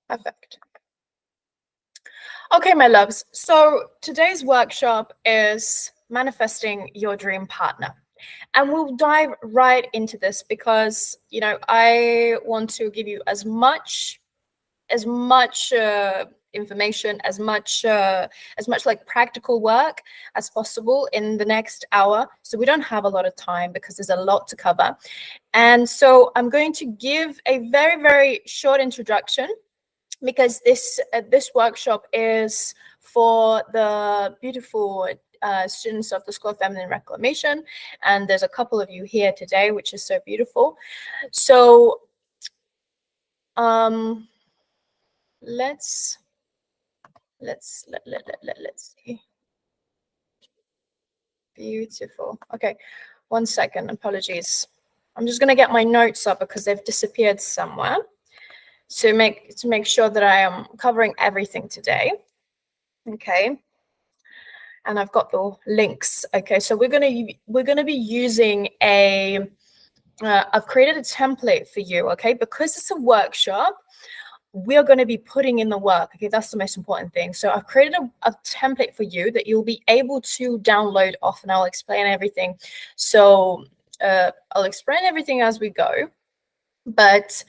Perfect. Okay, my loves. So today's workshop is manifesting your dream partner. And we'll dive right into this because, I want to give you as much information, as much like practical work as possible in the next hour. So we don't have a lot of time because there's a lot to cover. And so I'm going to give a very, very short introduction because this workshop is for the beautiful students of the School of Feminine Reclamation, and there's a couple of you here today, which is so beautiful. So let's see. Beautiful. Okay, 1 second. Apologies. I'm just gonna get my notes up because they've disappeared somewhere. To make sure that I am covering everything today. Okay. And I've got the links. Okay, so we're gonna be using I've created a template for you. Okay, because it's a workshop, we are going to be putting in the work. Okay, that's the most important thing. So I've created a template for you that you'll be able to download off, and I'll explain everything. So I'll explain everything as we go, but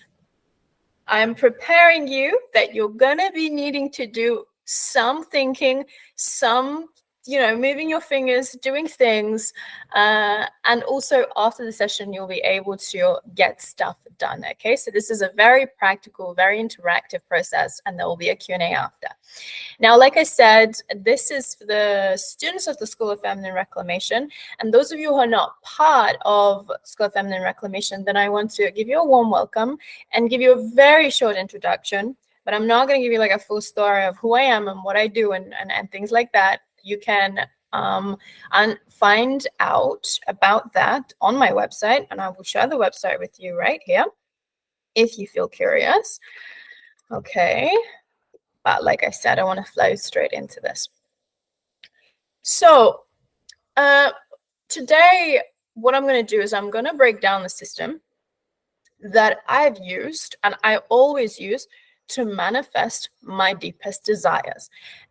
I'm preparing you that you're going to be needing to do some thinking, some moving your fingers, doing things, and also after the session you'll be able to get stuff done. Okay, so this is a very practical, very interactive process, and there will be a Q&A after. Now, like I said, this is for the students of the School of Feminine Reclamation, and those of you who are not part of School of Feminine Reclamation, then I want to give you a warm welcome and give you a very short introduction, but I'm not going to give you like a full story of who I am and what I do and things like that. You can find out about that on my website, and I will share the website with you right here if you feel curious. Okay, but like I said, I want to flow straight into this. So today, what I'm going to do is I'm going to break down the system that I've used and I always use to manifest my deepest desires.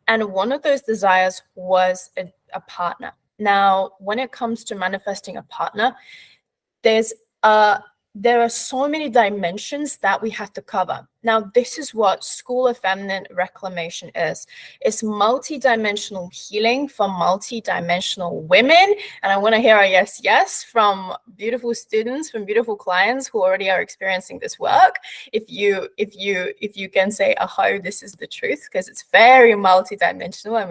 And one of those desires was a partner. Now, when it comes to manifesting a partner, there are so many dimensions that we have to cover. Now, this is what School of Feminine Reclamation is. It's multi-dimensional healing for multi-dimensional women. And I want to hear a yes, yes from beautiful students, from beautiful clients who already are experiencing this work. If you can say, oh, this is the truth, because it's very multi-dimensional, and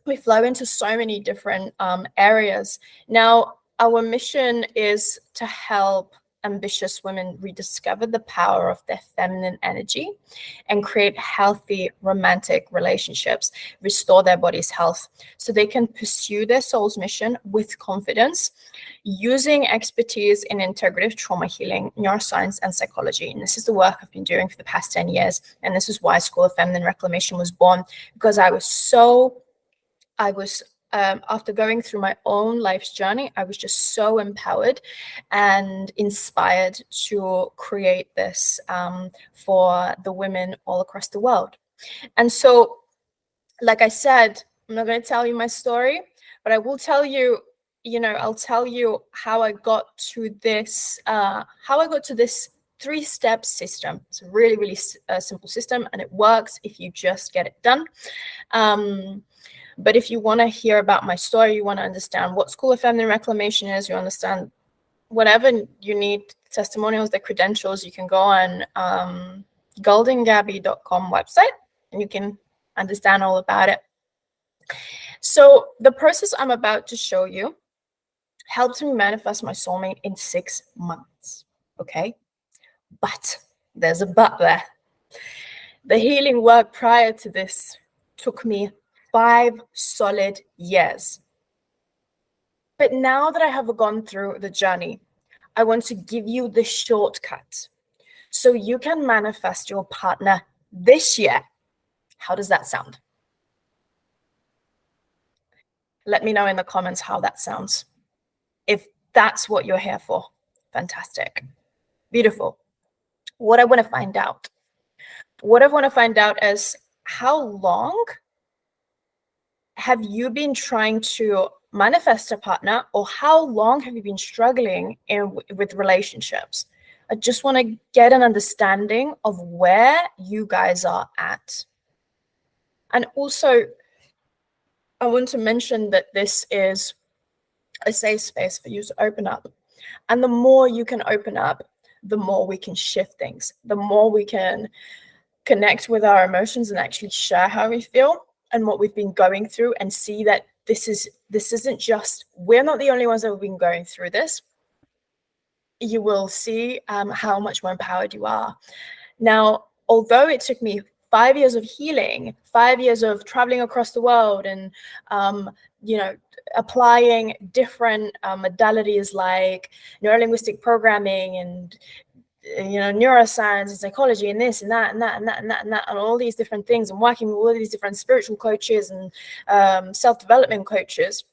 we flow into so many different areas. Now, our mission is to help ambitious women rediscover the power of their feminine energy and create healthy romantic relationships, restore their body's health so they can pursue their soul's mission with confidence, using expertise in integrative trauma healing, neuroscience, and psychology. And this is the work I've been doing for the past 10 years. And this is why School of Feminine Reclamation was born, because after going through my own life's journey, I was just so empowered and inspired to create this for the women all across the world. And so, like I said, I'm not going to tell you my story, but I will tell you, I'll tell you how I got to this, three-step system. It's a really, really simple system, and it works if you just get it done. But if you want to hear about my story, you want to understand what School of Feminine Reclamation is, you understand whatever you need, testimonials, the credentials, you can go on goldengabi.com website and you can understand all about it. So the process I'm about to show you helped me manifest my soulmate in 6 months, okay? But there's a but there. The healing work prior to this took me 5 solid years. But now that I have gone through the journey, I want to give you the shortcut so you can manifest your partner this year. How does that sound? Let me know in the comments how that sounds. If that's what you're here for, fantastic. Beautiful. What I want to find out, what I want to find out is, how long have you been trying to manifest a partner, or how long have you been struggling with relationships? I just want to get an understanding of where you guys are at. And also, I want to mention that this is a safe space for you to open up. And the more you can open up, the more we can shift things, the more we can connect with our emotions and actually share how we feel and what we've been going through, and see that this isn't just, we're not the only ones that have been going through this. You will see how much more empowered you are. Now, although it took me 5 years of healing, 5 years of traveling across the world and, applying different modalities like neurolinguistic programming and, neuroscience and psychology and this and that and that and that and that and that and all these different things, and working with all these different spiritual coaches and self-development coaches,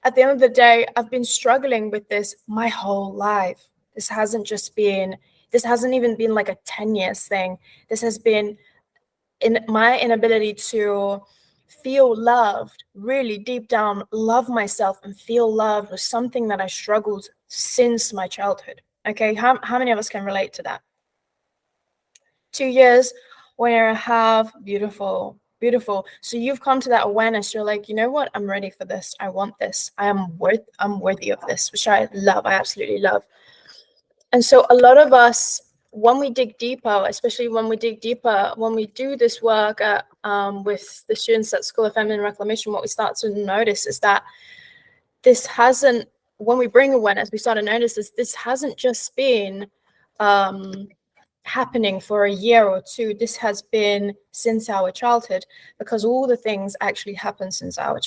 at the end of the day, I've been struggling with this my whole life. This hasn't even been like a 10 years thing. This has been in my inability to feel loved, really deep down, love myself and feel loved was something that I struggled since my childhood. Okay, how many of us can relate to that? 2 years, 1.5 years, beautiful. So you've come to that awareness. You're like, you know what? I'm ready for this. I want this. I'm worthy of this, which I love. I absolutely love. And so a lot of us, when we dig deeper, especially when we do this work with the students at School of Feminine Reclamation, what we start to notice is that when we bring awareness, we start to notice this hasn't just been happening for a year or two. This has been since our childhood, because all the things actually happen since our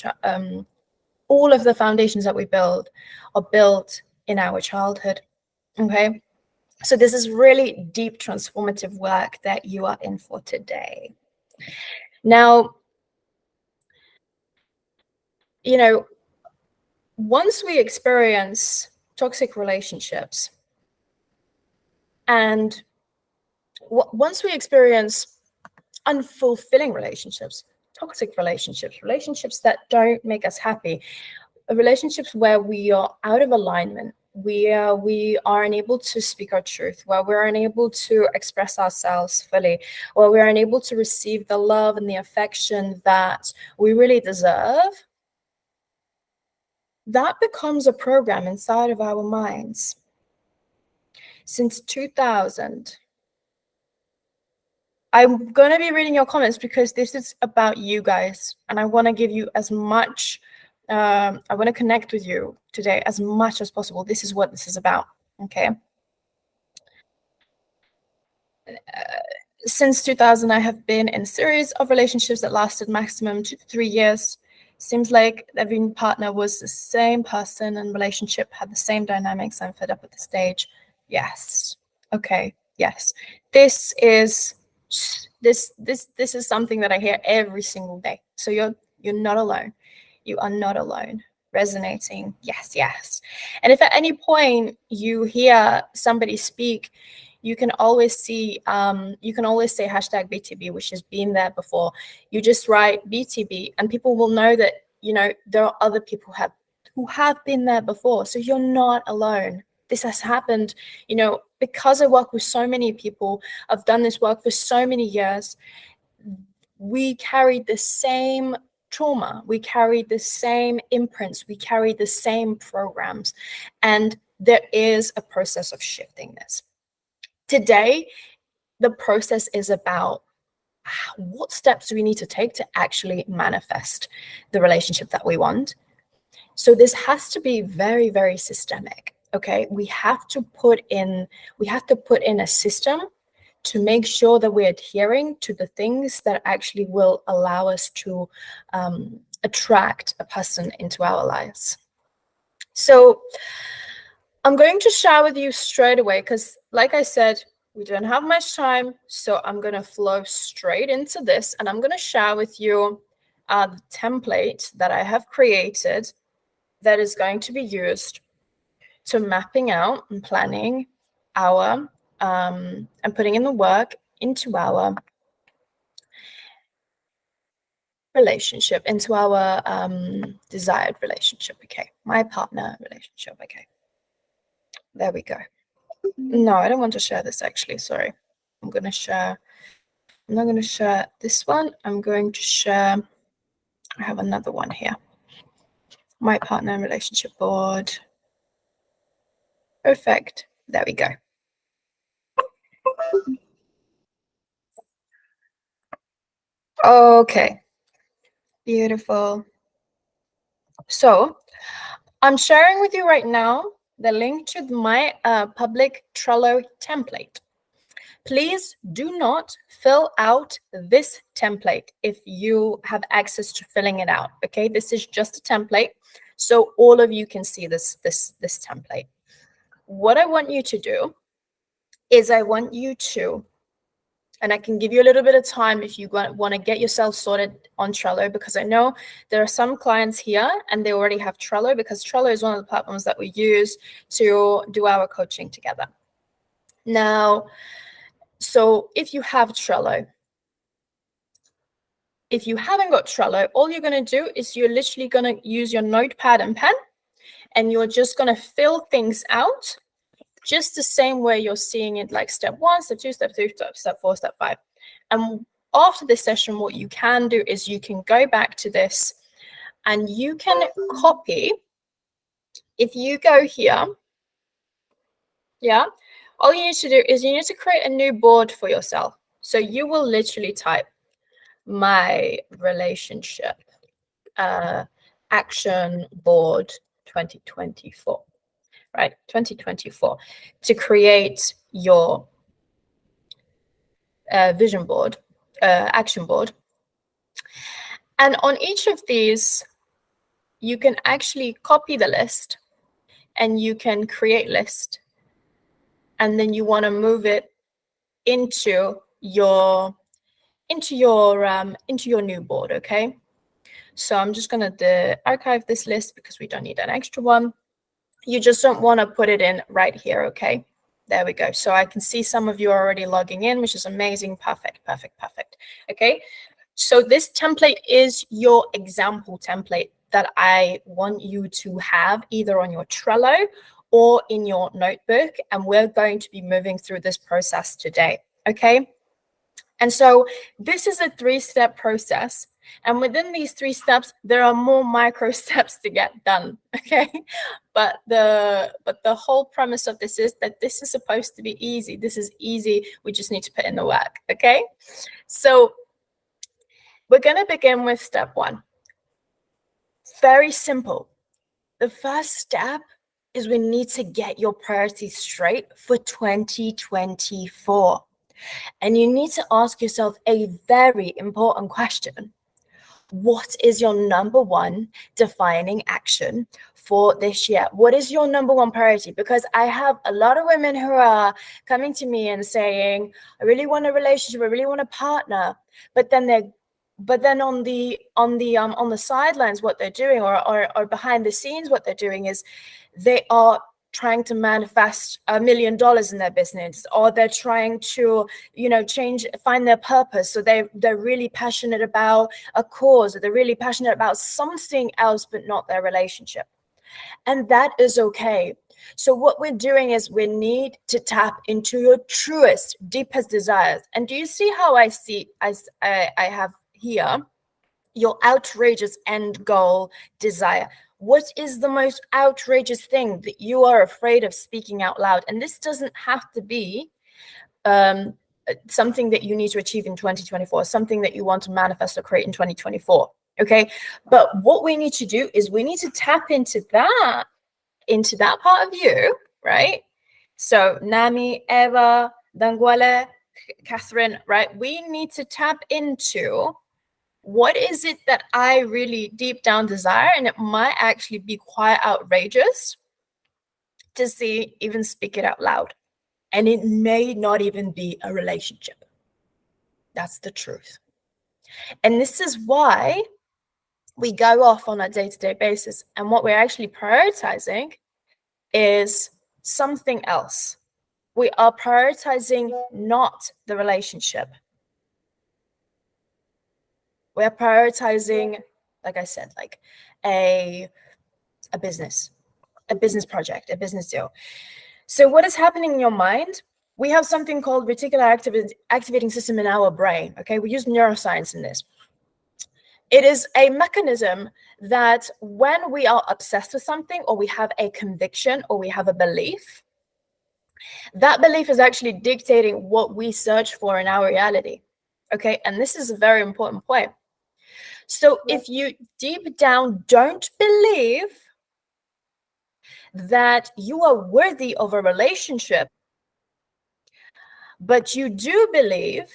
all of the foundations that we build are built in our childhood. Okay, so this is really deep transformative work that you are in for today. Now, once we experience toxic relationships, and once we experience unfulfilling relationships, toxic relationships that don't make us happy, relationships where we are out of alignment, we are unable to speak our truth, where we're unable to express ourselves fully, where we're unable to receive the love and the affection that we really deserve, that becomes a program inside of our minds. Since 2000, I'm going to be reading your comments because this is about you guys, and I want to give you as much, I want to connect with you today as much as possible. This is what this is about, okay? Since 2000, I have been in a series of relationships that lasted maximum 2 to 3 years. Seems like every partner was the same person and relationship had the same dynamics. I'm fed up at this stage. Yes. Okay. Yes. This is something that I hear every single day. So you're not alone. You are not alone. Resonating. Yes. And if at any point you hear somebody speak, you can always say hashtag BTB, which has been there before. You just write BTB and people will know that, there are other people who have been there before. So you're not alone. This has happened, because I work with so many people. I've done this work for so many years. We carry the same trauma. We carry the same imprints. We carry the same programs. And there is a process of shifting this. Today, the process is about what steps do we need to take to actually manifest the relationship that we want. So this has to be very, very systemic. Okay, we have to put in a system to make sure that we're adhering to the things that actually will allow us to attract a person into our lives. So I'm going to share with you straight away, because like I said, we don't have much time. So I'm going to flow straight into this, and I'm going to share with you the template that I have created that is going to be used to mapping out and planning our and putting in the work into our relationship, into our desired relationship. Okay, my partner relationship. Okay, there we go. No, I don't want to share this actually. Sorry. I'm not going to share this one. I'm going to share, I have another one here. My partner relationship board. Perfect. There we go. Okay. Beautiful. So I'm sharing with you right now the link to my public Trello template. Please do not fill out this template if you have access to filling it out. Okay, this is just a template, so all of you can see this template. What I want you to do is I want you to, and I can give you a little bit of time if you want to get yourself sorted on Trello, because I know there are some clients here and they already have Trello, because Trello is one of the platforms that we use to do our coaching together. Now, so if you have Trello, if you haven't got Trello, all you're going to do is you're literally going to use your notepad and pen, and you're just going to fill things out just the same way you're seeing it, like step 1, step 2, step 3, step 4, step 5. And after this session, what you can do is you can go back to this and you can copy. If you go here, yeah, all you need to do is you need to create a new board for yourself. So you will literally type my relationship action board 2024, right? 2024, to create your vision board, action board. And on each of these, you can actually copy the list and you can create list. And then you want to move it into your new board, okay? So I'm just going to archive this list because we don't need an extra one. You just don't want to put it in right here, okay? There we go. So I can see some of you are already logging in, which is amazing. Perfect. Okay, so this template is your example template that I want you to have either on your Trello or in your notebook, and we're going to be moving through this process today, okay? And so this is a 3-step process. And within these 3 steps, there are more micro steps to get done, okay? But the whole premise of this is that this is supposed to be easy. This is easy. We just need to put in the work, okay? So we're going to begin with step 1. Very simple. The first step is we need to get your priorities straight for 2024. And you need to ask yourself a very important question. What is your number 1 defining action for this year? What is your number 1 priority? Because I have a lot of women who are coming to me and saying, I really want a relationship, I really want a partner, but then on the sidelines, what they're doing, or behind the scenes, what they're doing is they are trying to manifest $1 million in their business, or they're trying to, find their purpose. So they're really passionate about a cause, or they're really passionate about something else, but not their relationship. And that is okay. So what we're doing is we need to tap into your truest, deepest desires. And do you see how I have here your outrageous end goal desire? What is the most outrageous thing that you are afraid of speaking out loud? And this doesn't have to be something that you need to achieve in 2024, something that you want to manifest or create in 2024, okay? But what we need to do is we need to tap into that part of you, right? So Nami, Eva, Dangwale, Catherine, right? We need to tap into what is it that I really deep down desire, and it might actually be quite outrageous to see even speak it out loud. And it may not even be a relationship. That's the truth. And this is why we go off on a day-to-day basis. And what we're actually prioritizing is something else. We are prioritizing not the relationship. We're prioritizing, like I said, like a business project, a business deal. So what is happening in your mind? We have something called reticular activating system in our brain. Okay, we use neuroscience in this. It is a mechanism that when we are obsessed with something, or we have a conviction, or we have a belief, that belief is actually dictating what we search for in our reality. Okay, and this is a very important point. So if you deep down don't believe that you are worthy of a relationship, but you do believe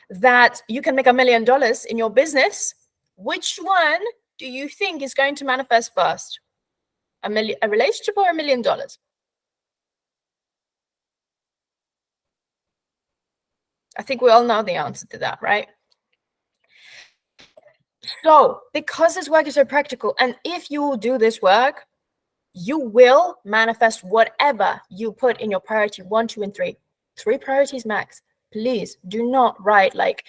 that you can make $1 million in your business, which one do you think is going to manifest first? A relationship or $1 million? I think we all know the answer to that, right? So because this work is so practical, and if you do this work, you will manifest whatever you put in your priority 1, 2, and 3. 3 priorities max. Please do not write like,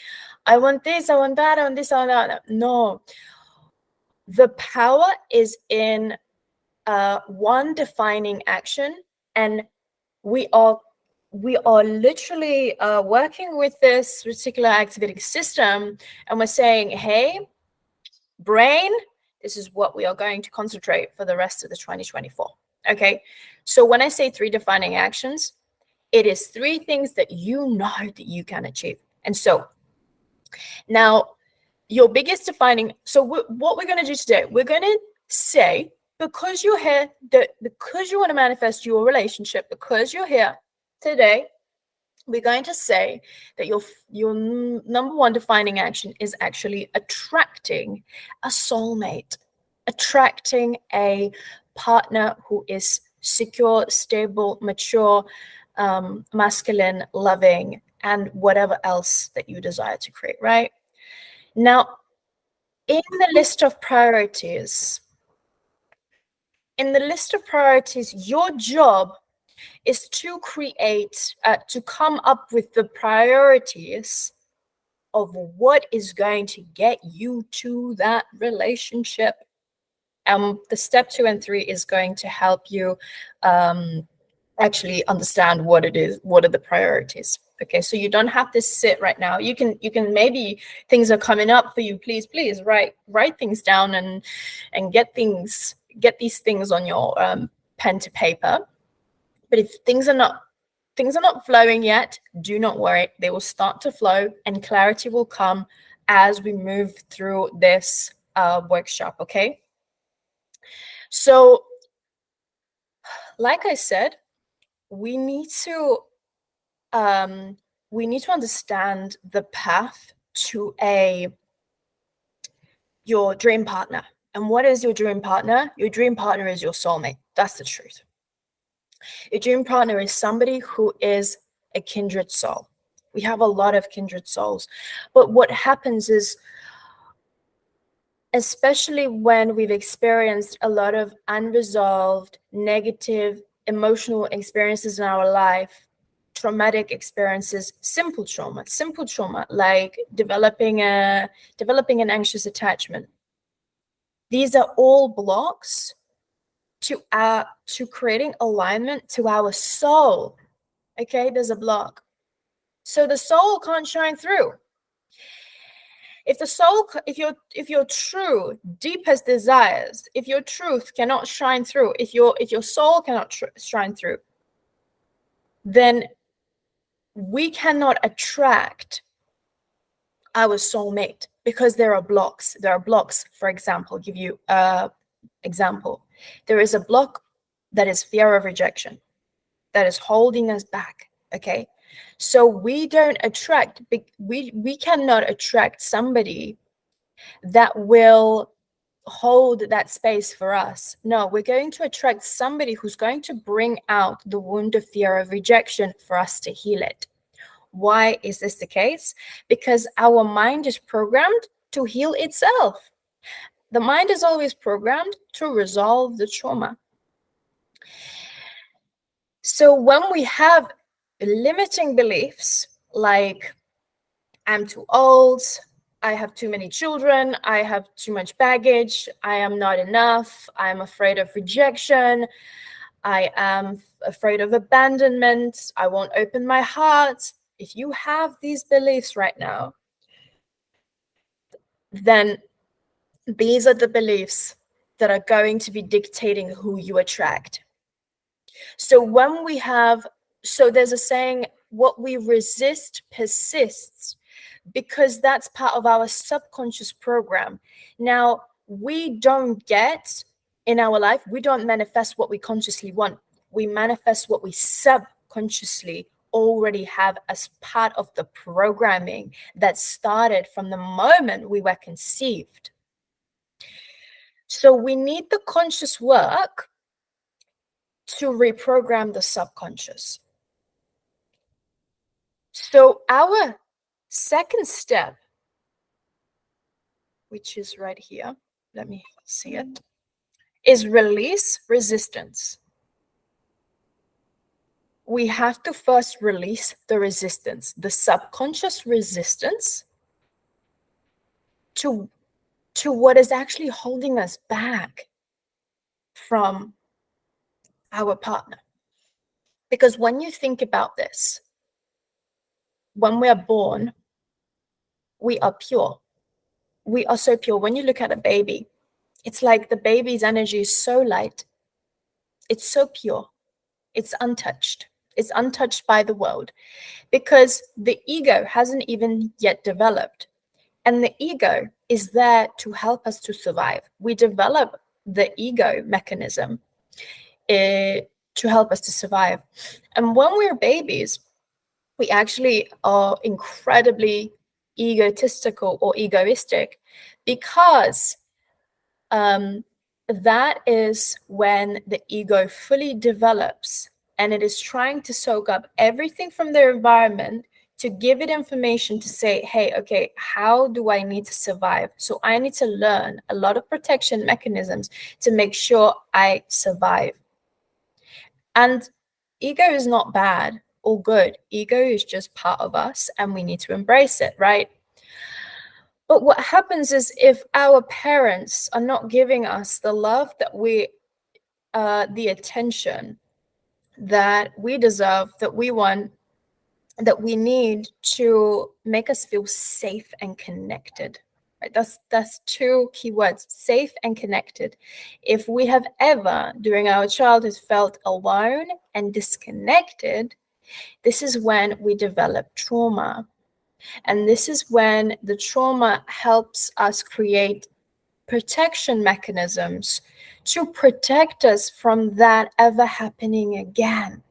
I want this, I want that, I want this, I want that. No. The power is in one defining action, and we are literally working with this reticular activating system, and we're saying, hey, brain, this is what we are going to concentrate for the rest of the 2024. Okay, so when I say 3 defining actions, it is 3 things that you know that you can achieve. And so now your biggest defining, so what we're going to do today, we're going to say, because you're here, because you want to manifest your relationship, because you're here today, we're going to say that your number 1 defining action is actually attracting a soulmate, attracting a partner who is secure, stable, mature, masculine, loving, and whatever else that you desire to create, right? Now, in the list of priorities, your job is to create, to come up with the priorities of what is going to get you to that relationship. The step 2 and 3 is going to help you actually understand what it is, what are the priorities. Okay, so you don't have to sit right now. You can maybe things are coming up for you. Please write things down and get these things on your pen to paper. But if things are not flowing yet, do not worry. They will start to flow, and clarity will come as we move through this workshop. Okay. So, like I said, we need to understand the path to your dream partner. And what is your dream partner? Your dream partner is your soulmate. That's the truth. Your dream partner is somebody who is a kindred soul. We have a lot of kindred souls. But what happens is, especially when we've experienced a lot of unresolved, negative, emotional experiences in our life, traumatic experiences, simple trauma, like developing an anxious attachment. These are all blocks to creating alignment to our soul. Okay, there's a block. So the soul can't shine through. If your true deepest desires, if your truth cannot shine through, if your soul cannot shine through, then we cannot attract our soulmate, because there are blocks. For example, I'll give you an example. There is a block that is fear of rejection, that is holding us back. Okay, so we cannot attract somebody that will hold that space for us. No, we're going to attract somebody who's going to bring out the wound of fear of rejection for us to heal it. Why is this the case? Because our mind is programmed to heal itself. The mind is always programmed to resolve the trauma. So when we have limiting beliefs like I'm too old, I have too many children, I have too much baggage, I am not enough, I'm afraid of rejection, I am afraid of abandonment, I won't open my heart. If you have these beliefs right now, then these are the beliefs that are going to be dictating who you attract. So there's a saying, what we resist persists, because that's part of our subconscious program. Now, we don't get in our life, we don't manifest what we consciously want. We manifest what we subconsciously already have as part of the programming that started from the moment we were conceived. So we need the conscious work to reprogram the subconscious. So our second step, which is right here, let me see it, is release resistance. We have to first release the resistance, the subconscious resistance to what is actually holding us back from our partner. Because when you think about this, when we are born, we are pure. We are so pure. When you look at a baby, it's like the baby's energy is so light. It's so pure. It's untouched. It's untouched by the world, because the ego hasn't even yet developed. And the ego is there to help us to survive. We develop the ego mechanism to help us to survive. And when we're babies, we actually are incredibly egotistical or egoistic, because that is when the ego fully develops, and it is trying to soak up everything from their environment to give it information to say, hey, okay, how do I need to survive? So I need to learn a lot of protection mechanisms to make sure I survive. And ego is not bad or good. Ego is just part of us, and we need to embrace it, right? But what happens is, if our parents are not giving us the love that the attention that we deserve, that we want, that we need to make us feel safe and connected, right? That's two key words: safe and connected. If we have ever during our childhood felt alone and disconnected, this is when we develop trauma. And this is when the trauma helps us create protection mechanisms to protect us from that ever happening again.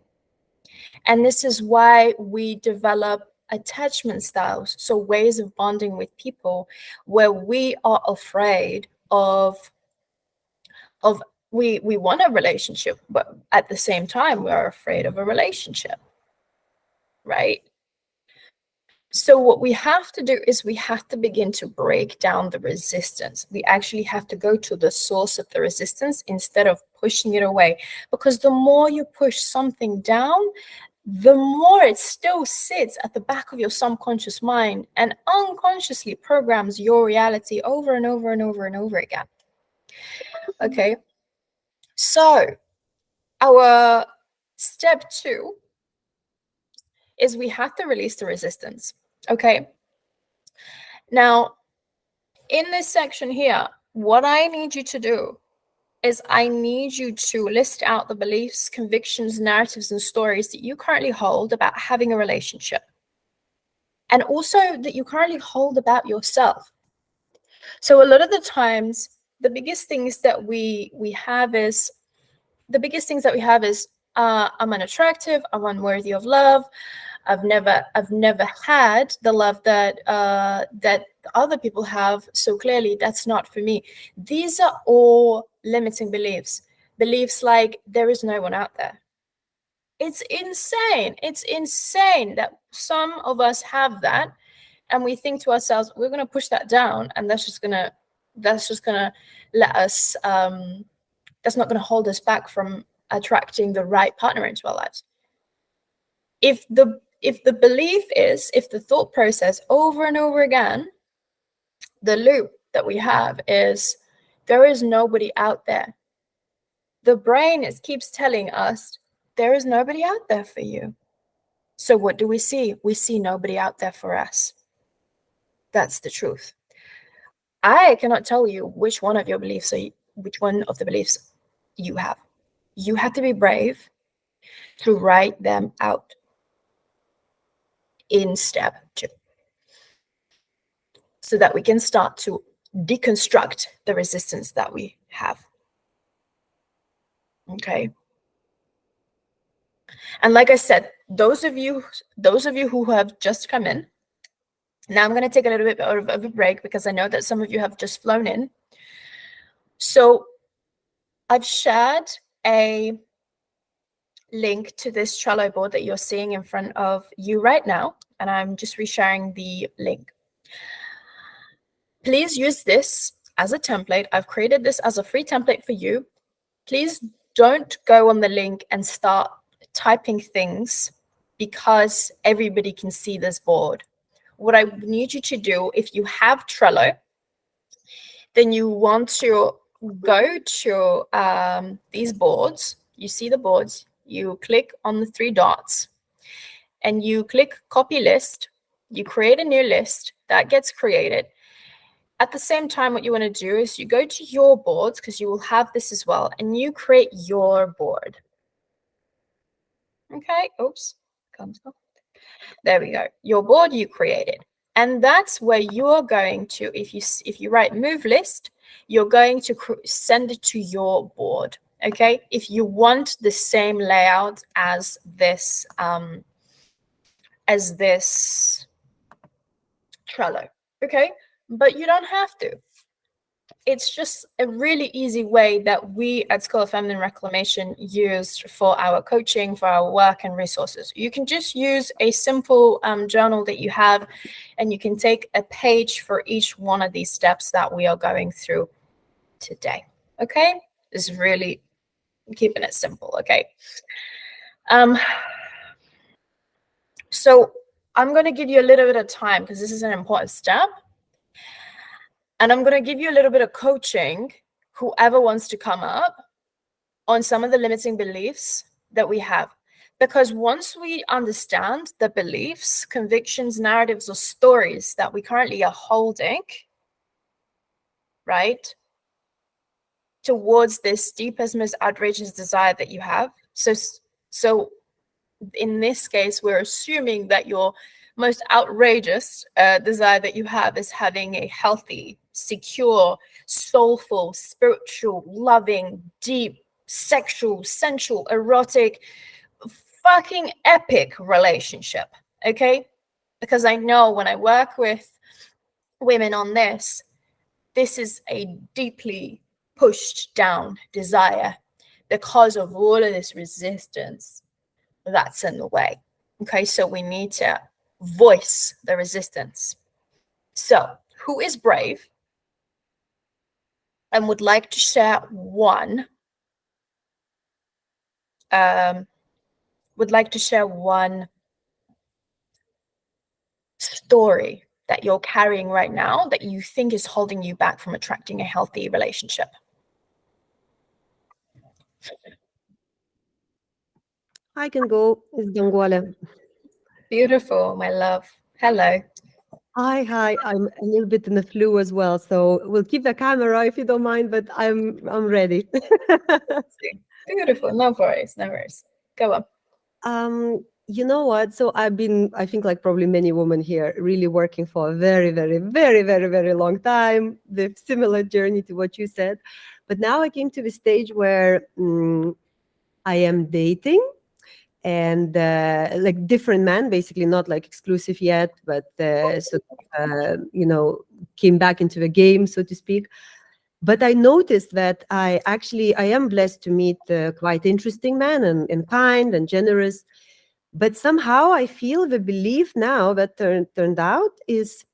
And this is why we develop attachment styles, so ways of bonding with people where we are afraid of we want a relationship, but at the same time we're afraid of a relationship, right? So what we have to do is we have to begin to break down the resistance. We actually have to go to the source of the resistance instead of pushing it away. Because the more you push something down, the more it still sits at the back of your subconscious mind and unconsciously programs your reality over and over and over and over again. Okay. So our step 2 is we have to release the resistance. Okay. Now, in this section here, what I need you to do is I need you to list out the beliefs, convictions, narratives, and stories that you currently hold about having a relationship. And also that you currently hold about yourself. So a lot of the times, the biggest things that we have is I'm unattractive, I'm unworthy of love, I've never had the love that other people have, so clearly that's not for me. These are all limiting beliefs. Beliefs like there is no one out there. It's insane. It's insane that some of us have that, and we think to ourselves, we're going to push that down, and that's just going to let us that's not going to hold us back from attracting the right partner into our lives. If the belief is, if the thought process over and over again, the loop that we have is there is nobody out there. The brain keeps telling us there is nobody out there for you. So what do we see? We see nobody out there for us. That's the truth. I cannot tell you which one of your beliefs which one of the beliefs you have. You have to be brave to write them out in step 2, so that we can start to deconstruct the resistance that we have. Okay. And like I said, those of you who have just come in, now I'm going to take a little bit of a break because I know that some of you have just flown in. So I've shared a link to this Trello board that you're seeing in front of you right now, and I'm just resharing the link. Please use this as a template. I've created this as a free template for you. Please don't go on the link and start typing things because everybody can see this board. What I need you to do, if you have Trello, then you want to go to these boards. You see the boards, you click on the 3 dots and you click copy list. You create a new list that gets created. At the same time, what you want to do is you go to your boards, because you will have this as well, and you create your board. Okay, oops, there we go. Your board you created. And that's where you're going to, if you write move list, you're going to send it to your board. Okay, if you want the same layout as this Trello. Okay, but you don't have to. It's just a really easy way that we at School of Feminine Reclamation use for our coaching, for our work and resources. You can just use a simple journal that you have, and you can take a page for each one of these steps that we are going through today. Okay, this is really keeping it simple. Okay. So I'm going to give you a little bit of time because this is an important step. And I'm going to give you a little bit of coaching, whoever wants to come up, on some of the limiting beliefs that we have. Because once we understand the beliefs, convictions, narratives, or stories that we currently are holding, right, towards this deepest, most outrageous desire that you have. So in this case, we're assuming that your most outrageous desire that you have is having a healthy, secure, soulful, spiritual, loving, deep, sexual, sensual, erotic, fucking epic relationship. Okay? Because I know when I work with women on this is a deeply pushed down desire because of all of this resistance that's in the way. Okay, so we need to voice the resistance. So, who is brave and would like to share one story that you're carrying right now that you think is holding you back from attracting a healthy relationship? I can go. It's Danguale. Beautiful, my love. Hello. Hi. I'm a little bit in the flu as well, so we'll keep the camera if you don't mind, but I'm ready. Beautiful. No worries. Go on. You know what? So I've been, I think like probably many women here, really working for a very, very, very, very, very long time, the similar journey to what you said. But now I came to the stage where I am dating, and like different men, basically not like exclusive yet, but came back into the game, so to speak. But I noticed that I am blessed to meet quite interesting men and kind and generous. But somehow I feel the belief now that turned out is,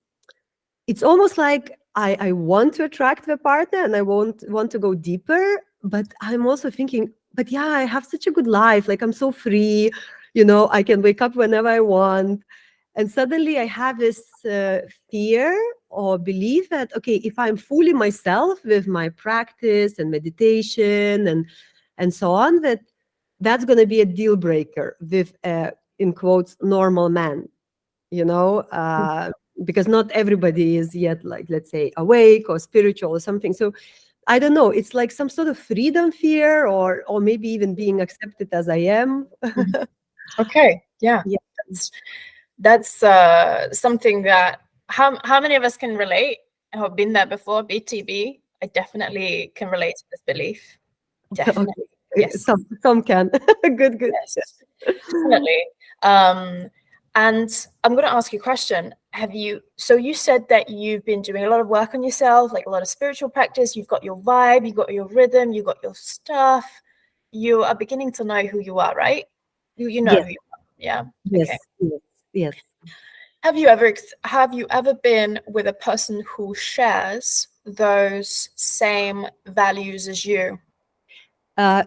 it's almost like I want to attract the partner and I want to go deeper, but I'm also thinking, but yeah, I have such a good life. Like I'm so free, I can wake up whenever I want. And suddenly I have this fear or belief that, okay, if I'm fully myself with my practice and meditation and so on, that's going to be a deal breaker with in quotes normal man, because not everybody is yet, like, let's say, awake or spiritual or something. So I don't know, it's like some sort of freedom fear, or maybe even being accepted as I am. Okay, yeah. Yeah. That's something that how many of us can relate? I've been there before. BTB, I definitely can relate to this belief. Definitely. Okay. Yes. Some can. Good. Yes, definitely. And I'm going to ask you a question. So you said that you've been doing a lot of work on yourself, like a lot of spiritual practice. You've got your vibe, you've got your rhythm, you've got your stuff. You are beginning to know who you are, right? You know Yes. who you are. Yeah. Yes. Okay. Yes. Have you ever been with a person who shares those same values as you?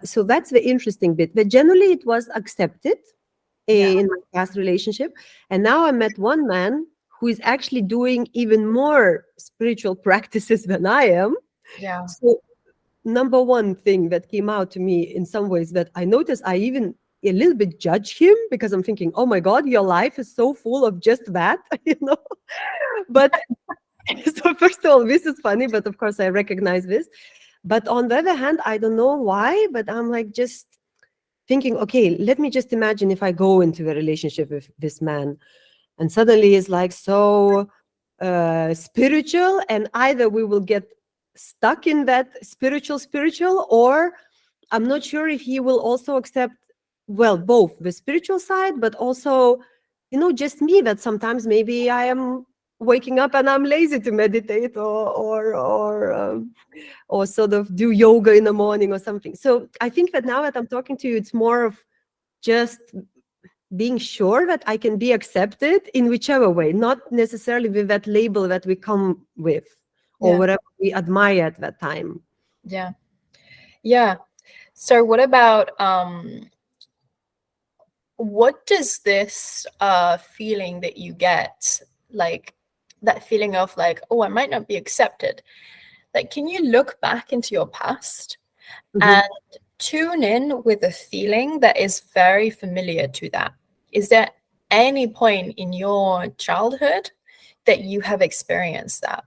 So that's the interesting bit. But generally, it was accepted Yeah. in my past relationship, and now I met one man who is actually doing even more spiritual practices than I am. Yeah. So number one thing that came out to me in some ways, that I noticed I even a little bit judge him, because I'm thinking, oh my God, your life is so full of just that, But so first of all, this is funny, but of course I recognize this. But on the other hand, I don't know why, but I'm like just thinking, okay, let me just imagine if I go into a relationship with this man, and suddenly it's like so spiritual, and either we will get stuck in that spiritual, or I'm not sure if he will also accept, well, both the spiritual side, but also, just me, that sometimes maybe I am waking up and I'm lazy to meditate, or sort of do yoga in the morning or something. So I think that now that I'm talking to you, it's more of just being sure that I can be accepted in whichever way, not necessarily with that label that we come with, or Yeah. whatever we admire at that time. Yeah. Yeah. So what about what does this feeling that you get, like that feeling of like, oh, I might not be accepted, like, can you look back into your past and tune in with a feeling that is very familiar to that? Is there any point in your childhood that you have experienced that?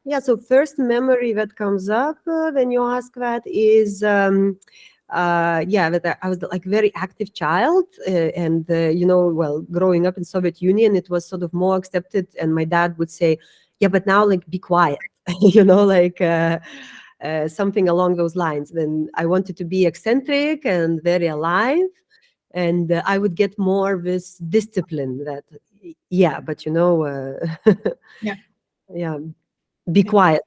Yeah, so first memory that comes up when you ask that is, that I was like very active child, and well, growing up in Soviet Union, it was sort of more accepted, and my dad would say, "Yeah, but now like be quiet," like something along those lines. Then I wanted to be eccentric and very alive, and I would get more this discipline that, yeah, but Yeah. yeah, be quiet,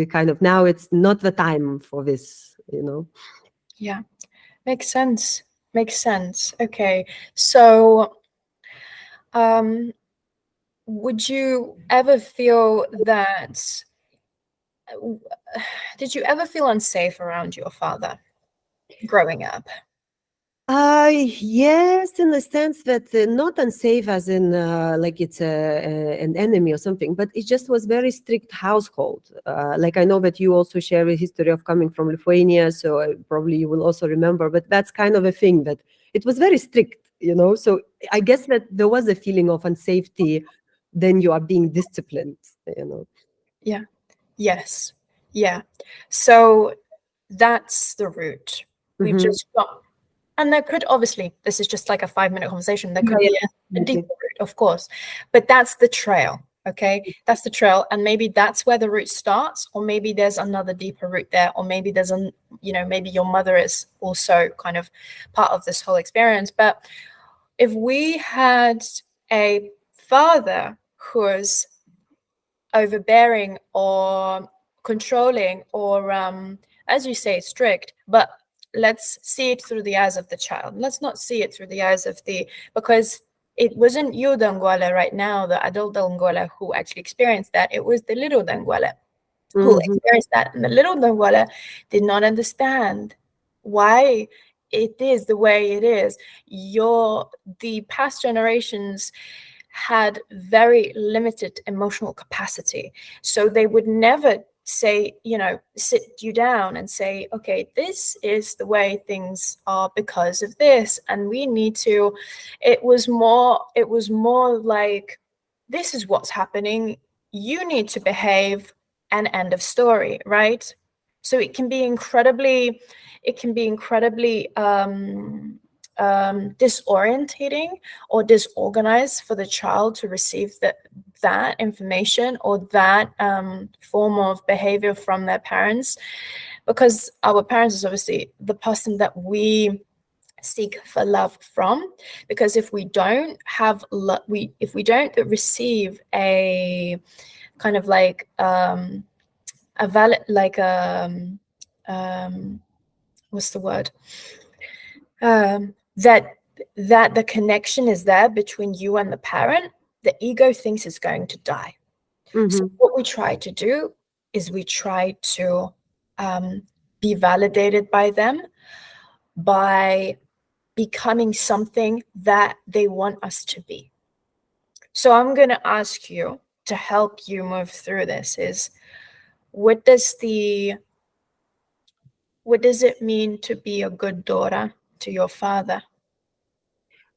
kind of. Now it's not the time for this. Yeah. Makes sense. Okay. So, would you ever feel that, did you ever feel unsafe around your father growing up? Yes, in the sense that not unsafe as in like it's an enemy or something, but it just was very strict household. Like I know that you also share a history of coming from Lithuania, so probably you will also remember, but that's kind of a thing, that it was very strict, So I guess that there was a feeling of unsafety, then you are being disciplined. Yeah. Yes. Yeah. So that's the root. We've Mhm. just got, and there could obviously, this is just like a 5-minute conversation. There could Yeah, be a deeper root, of course, but that's the trail. Okay. That's the trail. And maybe that's where the root starts, or maybe there's another deeper root there, or maybe there's maybe your mother is also kind of part of this whole experience. But if we had a father who was overbearing or controlling, or as you say, strict, but let's see it through the eyes of the child. Let's not see it through the eyes of because it wasn't you, Dangwala, right now, the adult Dangwala, who actually experienced that. It was the little Dangwala who experienced that. And the little Dangwala did not understand why it is the way it is. The past generations had very limited emotional capacity. So they would never say, sit you down and say, okay, this is the way things are because of this. And we need to, it was more like, this is what's happening. You need to behave, and end of story, right? So it can be incredibly disorientating or disorganized for the child to receive that information or that form of behavior from their parents, because our parents is obviously the person that we seek for love from. Because if we don't have if we don't receive a kind of like a valid, like what's the word, that the connection is there between you and the parent, the ego thinks it's going to die. So what we try to do is we try to be validated by them by becoming something that they want us to be. So I'm going to ask you to help you move through this is, what does it mean to be a good daughter to your father?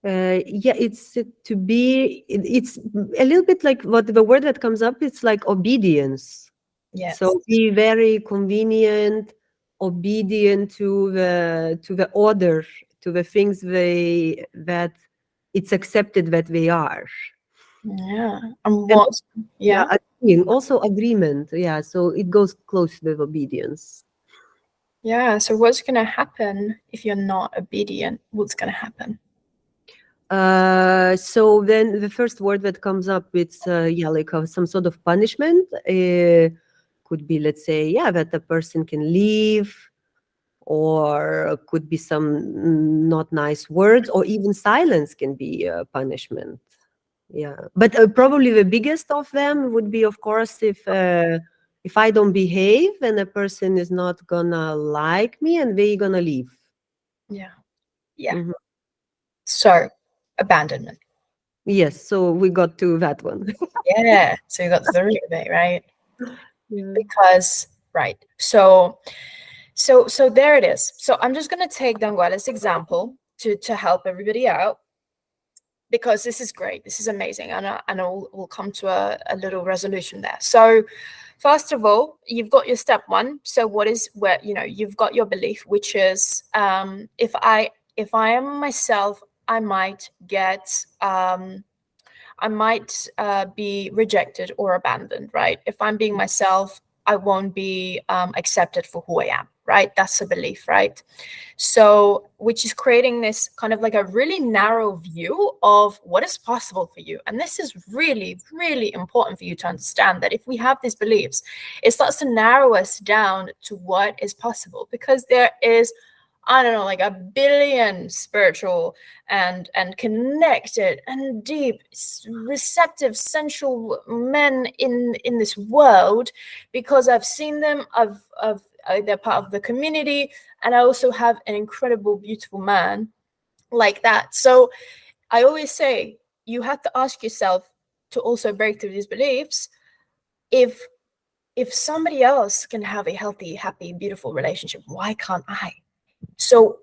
It's to be, it's a little bit like what the word that comes up, it's like obedience. Yes. So be very convenient, obedient to the order, to the things that it's accepted that they are. Yeah. And what? Yeah. Also agreement. Yeah. So it goes close with obedience. Yeah. So what's going to happen if you're not obedient? What's going to happen? So then the first word that comes up, it's like some sort of punishment. Could be, let's say, that the person can leave, or could be some not nice words, or even silence can be a punishment. Yeah, but probably the biggest of them would be, of course, if I don't behave, then a person is not gonna like me and they're gonna leave. Yeah. So abandonment. Yes, so we got to that one. Yeah. So you got the root of it, right? Yeah. Because right. So there it is. So I'm just going to take Danguela's example to help everybody out, because this is great. This is amazing. And we'll come to a little resolution there. So first of all, you've got your step one. So you've got your belief, which is if I am myself, I might be rejected or abandoned, right? If I'm being myself, I won't be accepted for who I am, right? That's a belief, right? So, which is creating this kind of like a really narrow view of what is possible for you. And this is really, really important for you to understand, that if we have these beliefs, it starts to narrow us down to what is possible, because there is, I don't know, like a billion spiritual and connected and deep, receptive, sensual men in this world, because I've seen them. They're part of the community, and I also have an incredible, beautiful man like that. So I always say you have to ask yourself to also break through these beliefs. If somebody else can have a healthy, happy, beautiful relationship, why can't I? So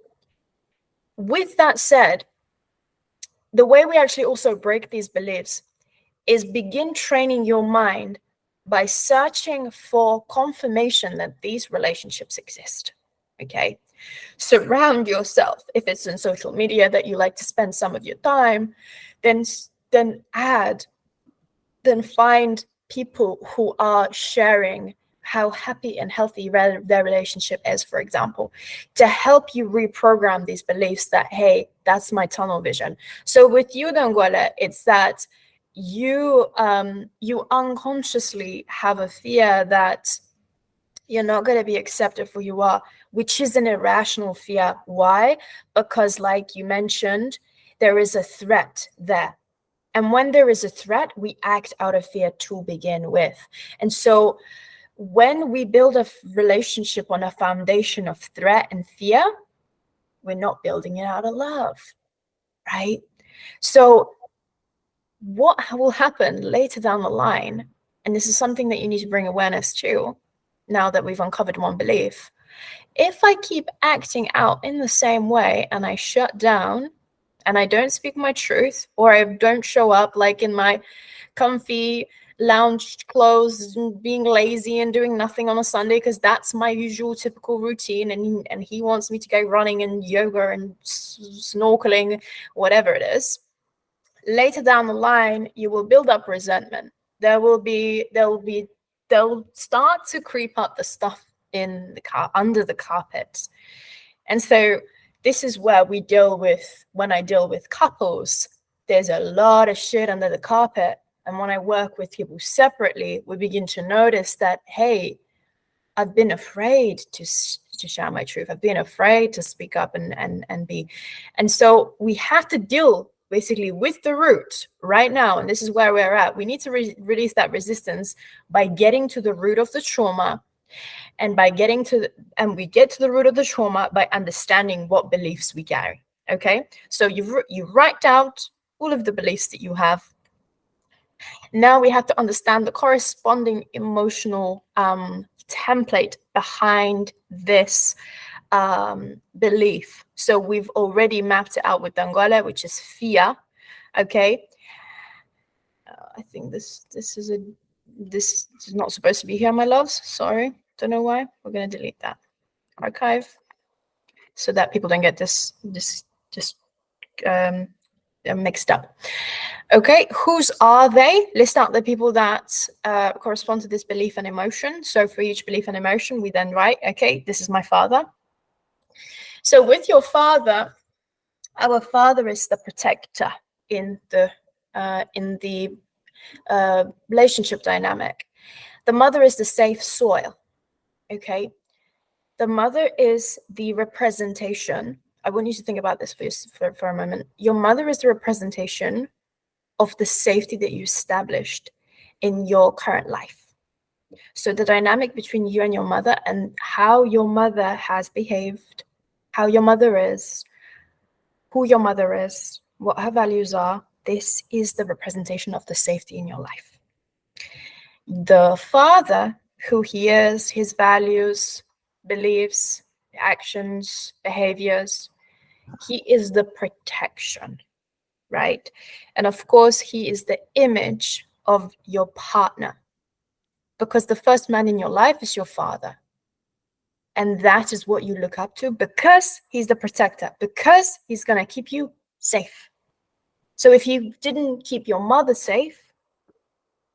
with that said, the way we actually also break these beliefs is begin training your mind by searching for confirmation that these relationships exist. Okay. Surround yourself. If it's in social media that you like to spend some of your time, then find people who are sharing how happy and healthy their relationship is, for example, to help you reprogram these beliefs that, hey, that's my tunnel vision. So with you, Danguela, it's that you unconsciously have a fear that you're not going to be accepted for who you are, which is an irrational fear. Why? Because like you mentioned, there is a threat there. And when there is a threat, we act out of fear to begin with. And so when we build a relationship on a foundation of threat and fear, we're not building it out of love, right? So what will happen later down the line, and this is something that you need to bring awareness to now that we've uncovered one belief, if I keep acting out in the same way and I shut down and I don't speak my truth, or I don't show up like in my comfy lounge clothes and being lazy and doing nothing on a Sunday because that's my usual typical routine, and he wants me to go running and yoga and snorkeling, whatever it is, later down the line you will build up resentment. They'll start to creep up the stuff in the car under the carpet. And so this is where when I deal with couples, there's a lot of shit under the carpet. And when I work with people separately, we begin to notice that, hey, I've been afraid to share my truth. I've been afraid to speak up and be. And so we have to deal basically with the root right now. And this is where we're at. We need to release that resistance by getting to the root of the trauma. And we get to the root of the trauma by understanding what beliefs we carry. Okay, so you write out all of the beliefs that you have. Now we have to understand the corresponding emotional template behind this belief. So we've already mapped it out with Dangole, which is fear. Okay, I think this is not supposed to be here, my loves. Sorry. Don't know why. We're going to delete that. Archive, so that people don't get this mixed up. Okay, whose are they? List out the people that correspond to this belief and emotion. So for each belief and emotion, we then write, okay, this is my father. So with your father, our father is the protector in the relationship dynamic. The mother is the safe soil. Okay, the mother is the representation. I want you to think about this for a moment. Your mother is the representation of the safety that you established in your current life. So the dynamic between you and your mother, and how your mother has behaved, how your mother is, who your mother is, what her values are, this is the representation of the safety in your life. The father, who he is, his values, beliefs, actions, behaviors, he is the protection, right? And of course, he is the image of your partner, because the first man in your life is your father. And that is what you look up to, because he's the protector, because he's going to keep you safe. So if you didn't keep your mother safe,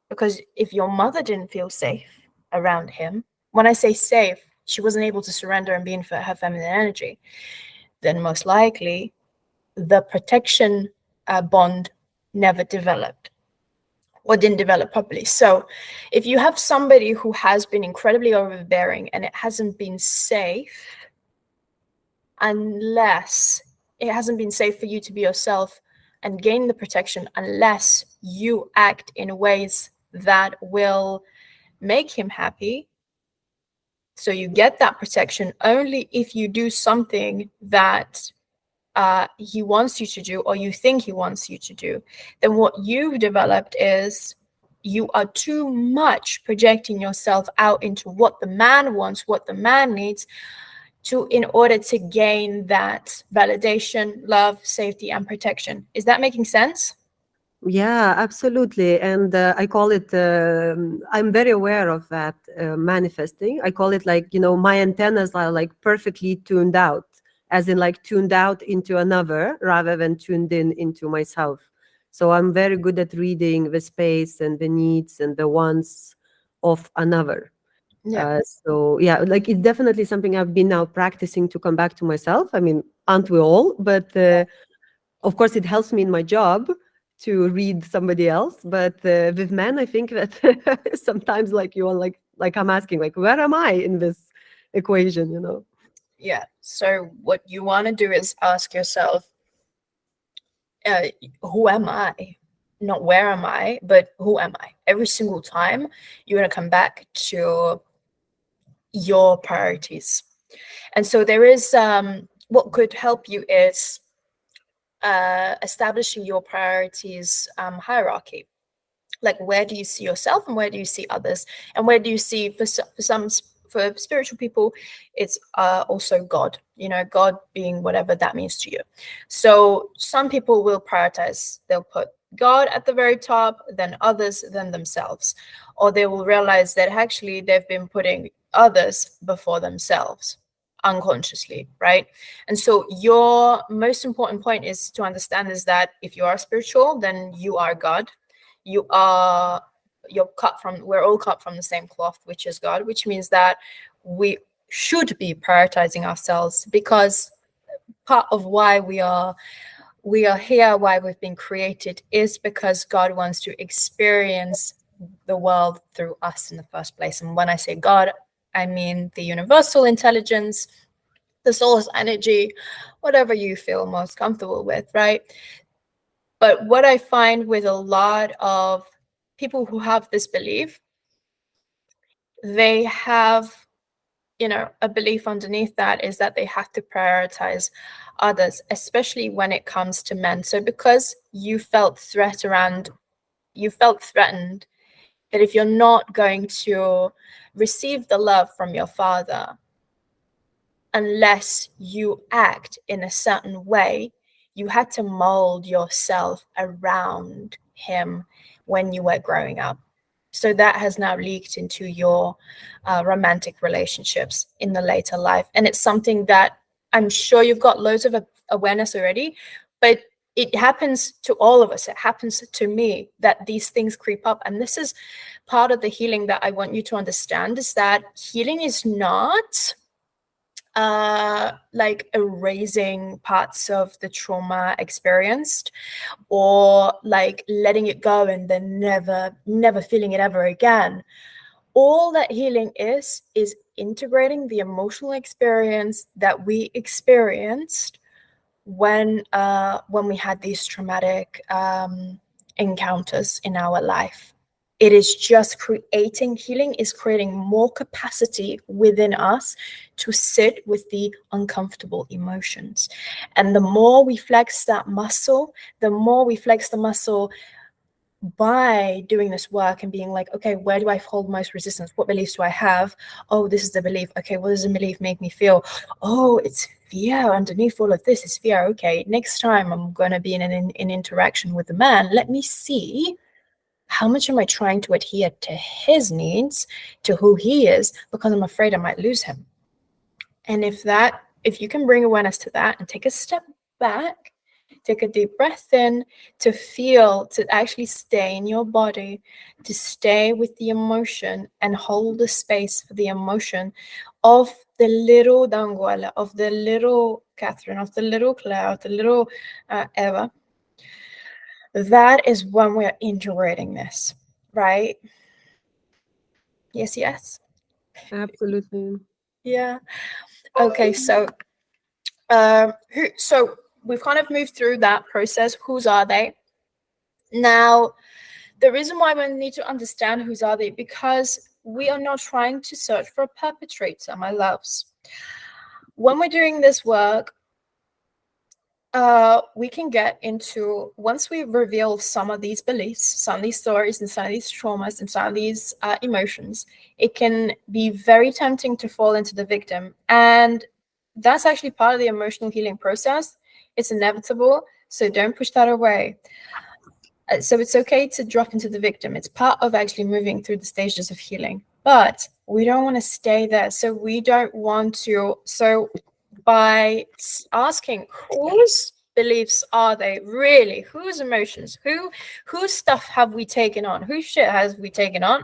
because if your mother didn't feel safe around him, when I say safe, she wasn't able to surrender and be in her feminine energy, then most likely the protection bond never developed or didn't develop properly. So if you have somebody who has been incredibly overbearing and it hasn't been safe, unless it hasn't been safe for you to be yourself and gain the protection, unless you act in ways that will make him happy. So you get that protection only if you do something that he wants you to do, or you think he wants you to do. Then what you've developed is you are too much projecting yourself out into what the man wants, what the man needs, in order to gain that validation, love, safety, and protection. Is that making sense? Yeah, absolutely. And I call it, I'm very aware of that manifesting. I call it like, my antennas are like perfectly tuned out, as in like tuned out into another rather than tuned in into myself. So I'm very good at reading the space and the needs and the wants of another. Yeah. So yeah, like it's definitely something I've been now practicing to come back to myself. I mean, aren't we all? But of course, it helps me in my job to read somebody else. But with men, I think that sometimes like you are like I'm asking, like, where am I in this equation? Yeah. So what you want to do is ask yourself, who am I? Not where am I, but who am I? Every single time you're going to come back to your priorities. And so there is what could help you is establishing your priorities hierarchy. Like, where do you see yourself and where do you see others, and where do you see, for spiritual people, it's also God, God being whatever that means to you. So some people will prioritize, they'll put God at the very top, then others, then themselves, or they will realize that actually they've been putting others before themselves unconsciously, right? And so your most important point is to understand is that if you are spiritual, then you are God. We're all cut from the same cloth, which is God, which means that we should be prioritizing ourselves, because part of why we are here, why we've been created, is because God wants to experience the world through us in the first place. And when I say God, I mean the universal intelligence, the source energy, whatever you feel most comfortable with, right? But what I find with a lot of people who have this belief, they have, a belief underneath that is that they have to prioritize others, especially when it comes to men. So because you felt threatened that if you're not going to receive the love from your father unless you act in a certain way, you had to mold yourself around him when you were growing up. So that has now leaked into your romantic relationships in the later life. And it's something that I'm sure you've got loads of awareness already, but it happens to all of us. It happens to me that these things creep up. And this is part of the healing that I want you to understand, is that healing is not like erasing parts of the trauma experienced, or like letting it go and then never feeling it ever again. All that healing is integrating the emotional experience that we experienced when we had these traumatic encounters in our life. It is just healing is creating more capacity within us to sit with the uncomfortable emotions. And the more we flex that muscle, by doing this work and being like, okay, where do I hold most resistance? What beliefs do I have? Oh, this is the belief. Okay, what does the belief make me feel? Oh, it's fear. Underneath all of this is fear. Okay, next time I'm going to be in an interaction with a man, let me see, how much am I trying to adhere to his needs, to who he is, because I'm afraid I might lose him. And if you can bring awareness to that and take a step back, take a deep breath in, to actually stay in your body, to stay with the emotion and hold the space for the emotion of the little Danguela, of the little Catherine, of the little Claire, of the little Eva. That is when we're integrating this, right? Yes. Absolutely. Yeah. Okay, so we've kind of moved through that process. Whose are they? Now, the reason why we need to understand whose are they, because we are not trying to search for a perpetrator, my loves. When we're doing this work, we can get into, once we reveal some of these beliefs, some of these stories, and some of these traumas, and some of these emotions, it can be very tempting to fall into the victim. And that's actually part of the emotional healing process. It's inevitable, so don't push that away. So it's okay to drop into the victim. It's part of actually moving through the stages of healing. But we don't want to stay there. So by asking whose beliefs are they really, whose emotions, whose stuff have we taken on, whose shit has we taken on,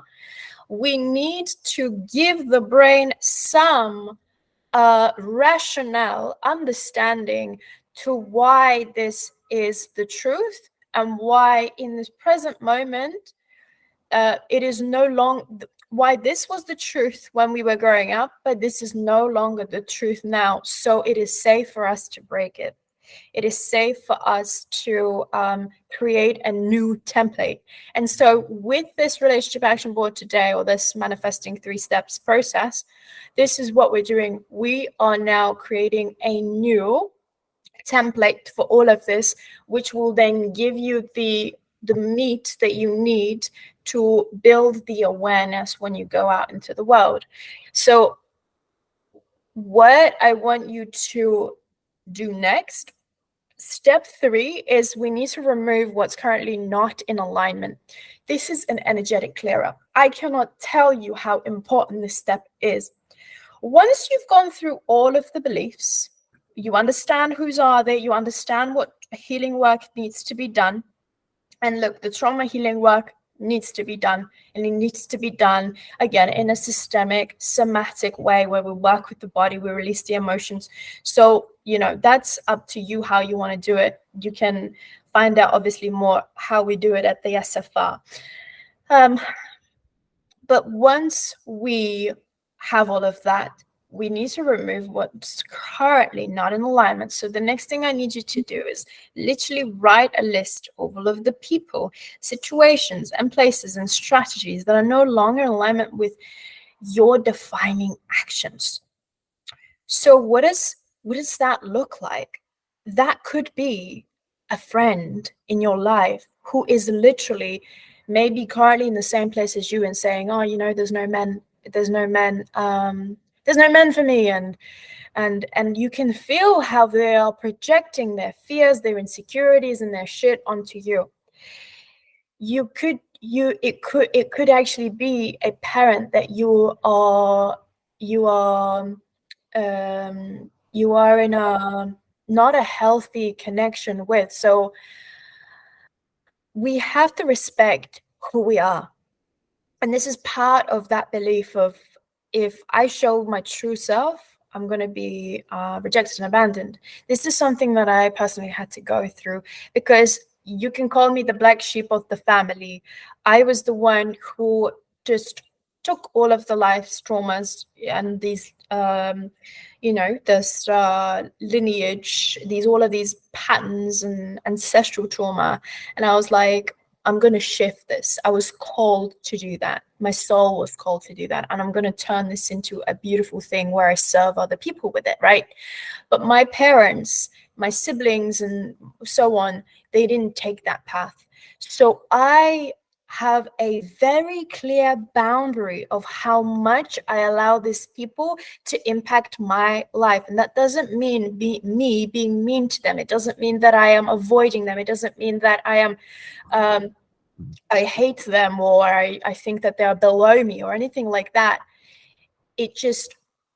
we need to give the brain some rationale, understanding to why this is the truth, and why in this present moment it is no longer, why this was the truth when we were growing up, but this is no longer the truth now. So it is safe for us to break it. It is safe for us to create a new template. And so with this relationship action board today, or this manifesting 3 steps process, this is what we're doing. We are now creating a new template for all of this, which will then give you the meat that you need to build the awareness when you go out into the world. So what I want you to do next, step 3, is we need to remove what's currently not in alignment. This is an energetic clear up. I cannot tell you how important this step is. Once you've gone through all of the beliefs, you understand whose are they, you understand what healing work needs to be done. And look, the trauma healing work needs to be done, and it needs to be done again in a systemic, somatic way where we work with the body, we release the emotions. So, that's up to you how you want to do it. You can find out obviously more how we do it at the SFR. But once we have all of that, we need to remove what's currently not in alignment. So the next thing I need you to do is literally write a list of all of the people, situations, and places and strategies that are no longer in alignment with your defining actions. So what does that look like? That could be a friend in your life who is literally maybe currently in the same place as you and saying, oh, there's no men for me, and you can feel how they are projecting their fears, their insecurities, and their shit onto you. It could actually be a parent that you are in a not a healthy connection with. So we have to respect who we are. And this is part of that belief of, if I show my true self, I'm going to be rejected and abandoned. This is something that I personally had to go through, because you can call me the black sheep of the family. I was the one who just took all of the life's traumas and these, this lineage, all of these patterns and ancestral trauma. And I was like, I'm going to shift this. I was called to do that. My soul was called to do that. And I'm going to turn this into a beautiful thing where I serve other people with it, right? But my parents, my siblings, and so on, they didn't take that path. So I have a very clear boundary of how much I allow these people to impact my life. And that doesn't mean me being mean to them. It doesn't mean that I am avoiding them. It doesn't mean that I am I hate them, or I think that they're below me, or anything like that. It just,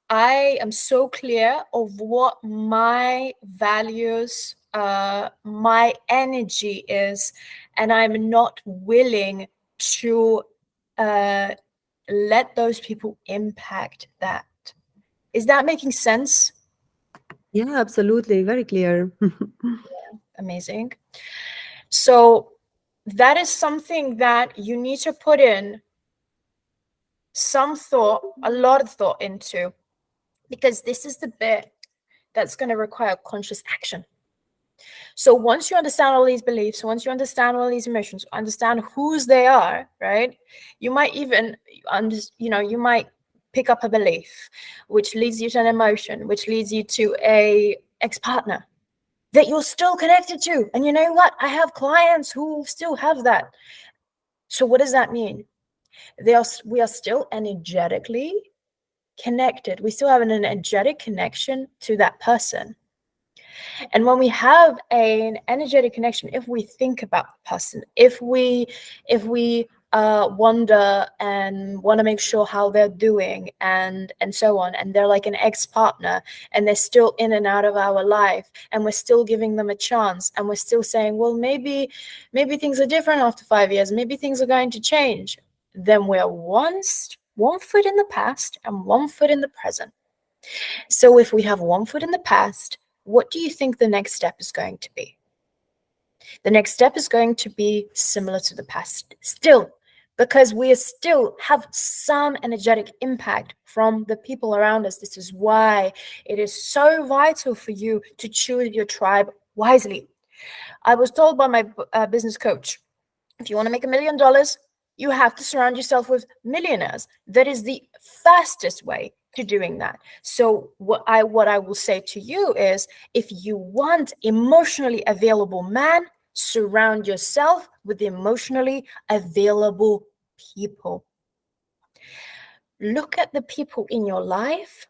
I am so clear of what my values, my energy is, and I'm not willing to let those people impact that. Is that making sense? Yeah, absolutely. Very clear. Amazing. So that is something that you need to put in some thought, a lot of thought into, because this is the bit that's going to require conscious action. So once you understand all these beliefs, once you understand all these emotions, understand whose they are, right? You might even, you might pick up a belief, which leads you to an emotion, which leads you to a ex-partner that you're still connected to. And you know what? I have clients who still have that. So what does that mean? We are still energetically connected. We still have an energetic connection to that person. And when we have an energetic connection, if we think about the person, if we wonder and want to make sure how they're doing and so on, and they're like an ex-partner and they're still in and out of our life, and we're still giving them a chance, and we're still saying, well, maybe things are different after 5 years, maybe things are going to change, then we're one foot in the past and 1 foot in the present. So if we have 1 foot in the past, what do you think the next step is going to be? The next step is going to be similar to the past still, because we still have some energetic impact from the people around us. This is why it is so vital for you to choose your tribe wisely. I was told by my business coach, if you want to make $1 million, you have to surround yourself with millionaires. That is the fastest way to doing that. So what I will say to you is, if you want emotionally available man, surround yourself with emotionally available people. Look at the people in your life.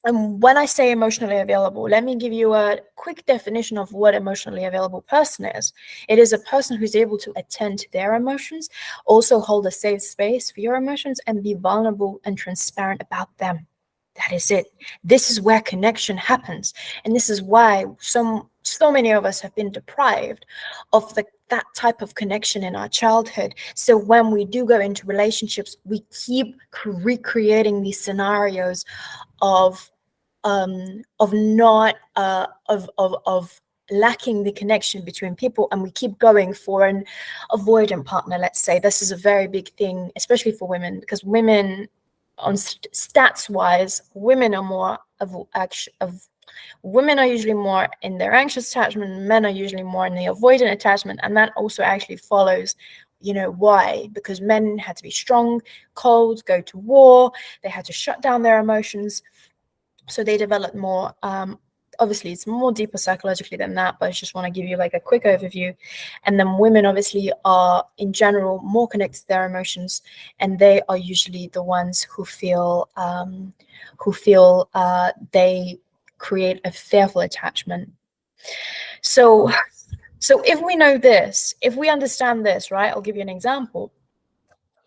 And when I say emotionally available, let me give you a quick definition of what emotionally available person is. It is a person who's able to attend to their emotions, also hold a safe space for your emotions, and be vulnerable and transparent about them. That is it. This is where connection happens. And this is why so many of us have been deprived of that type of connection in our childhood. So when we do go into relationships, we keep recreating these scenarios of not of lacking the connection between people, and we keep going for an avoidant partner. Let's say this is a very big thing, especially for women, because women, on stats wise, women are more women are usually more in their anxious attachment, men are usually more in the avoidant attachment. And that also actually follows, why? Because men had to be strong, cold, go to war, they had to shut down their emotions. So they developed more, obviously it's more deeper psychologically than that, but I just want to give you like a quick overview. And then women obviously are in general more connected to their emotions, and they are usually the ones who feel they create a fearful attachment. So if we know this, if we understand this, right, I'll give you an example.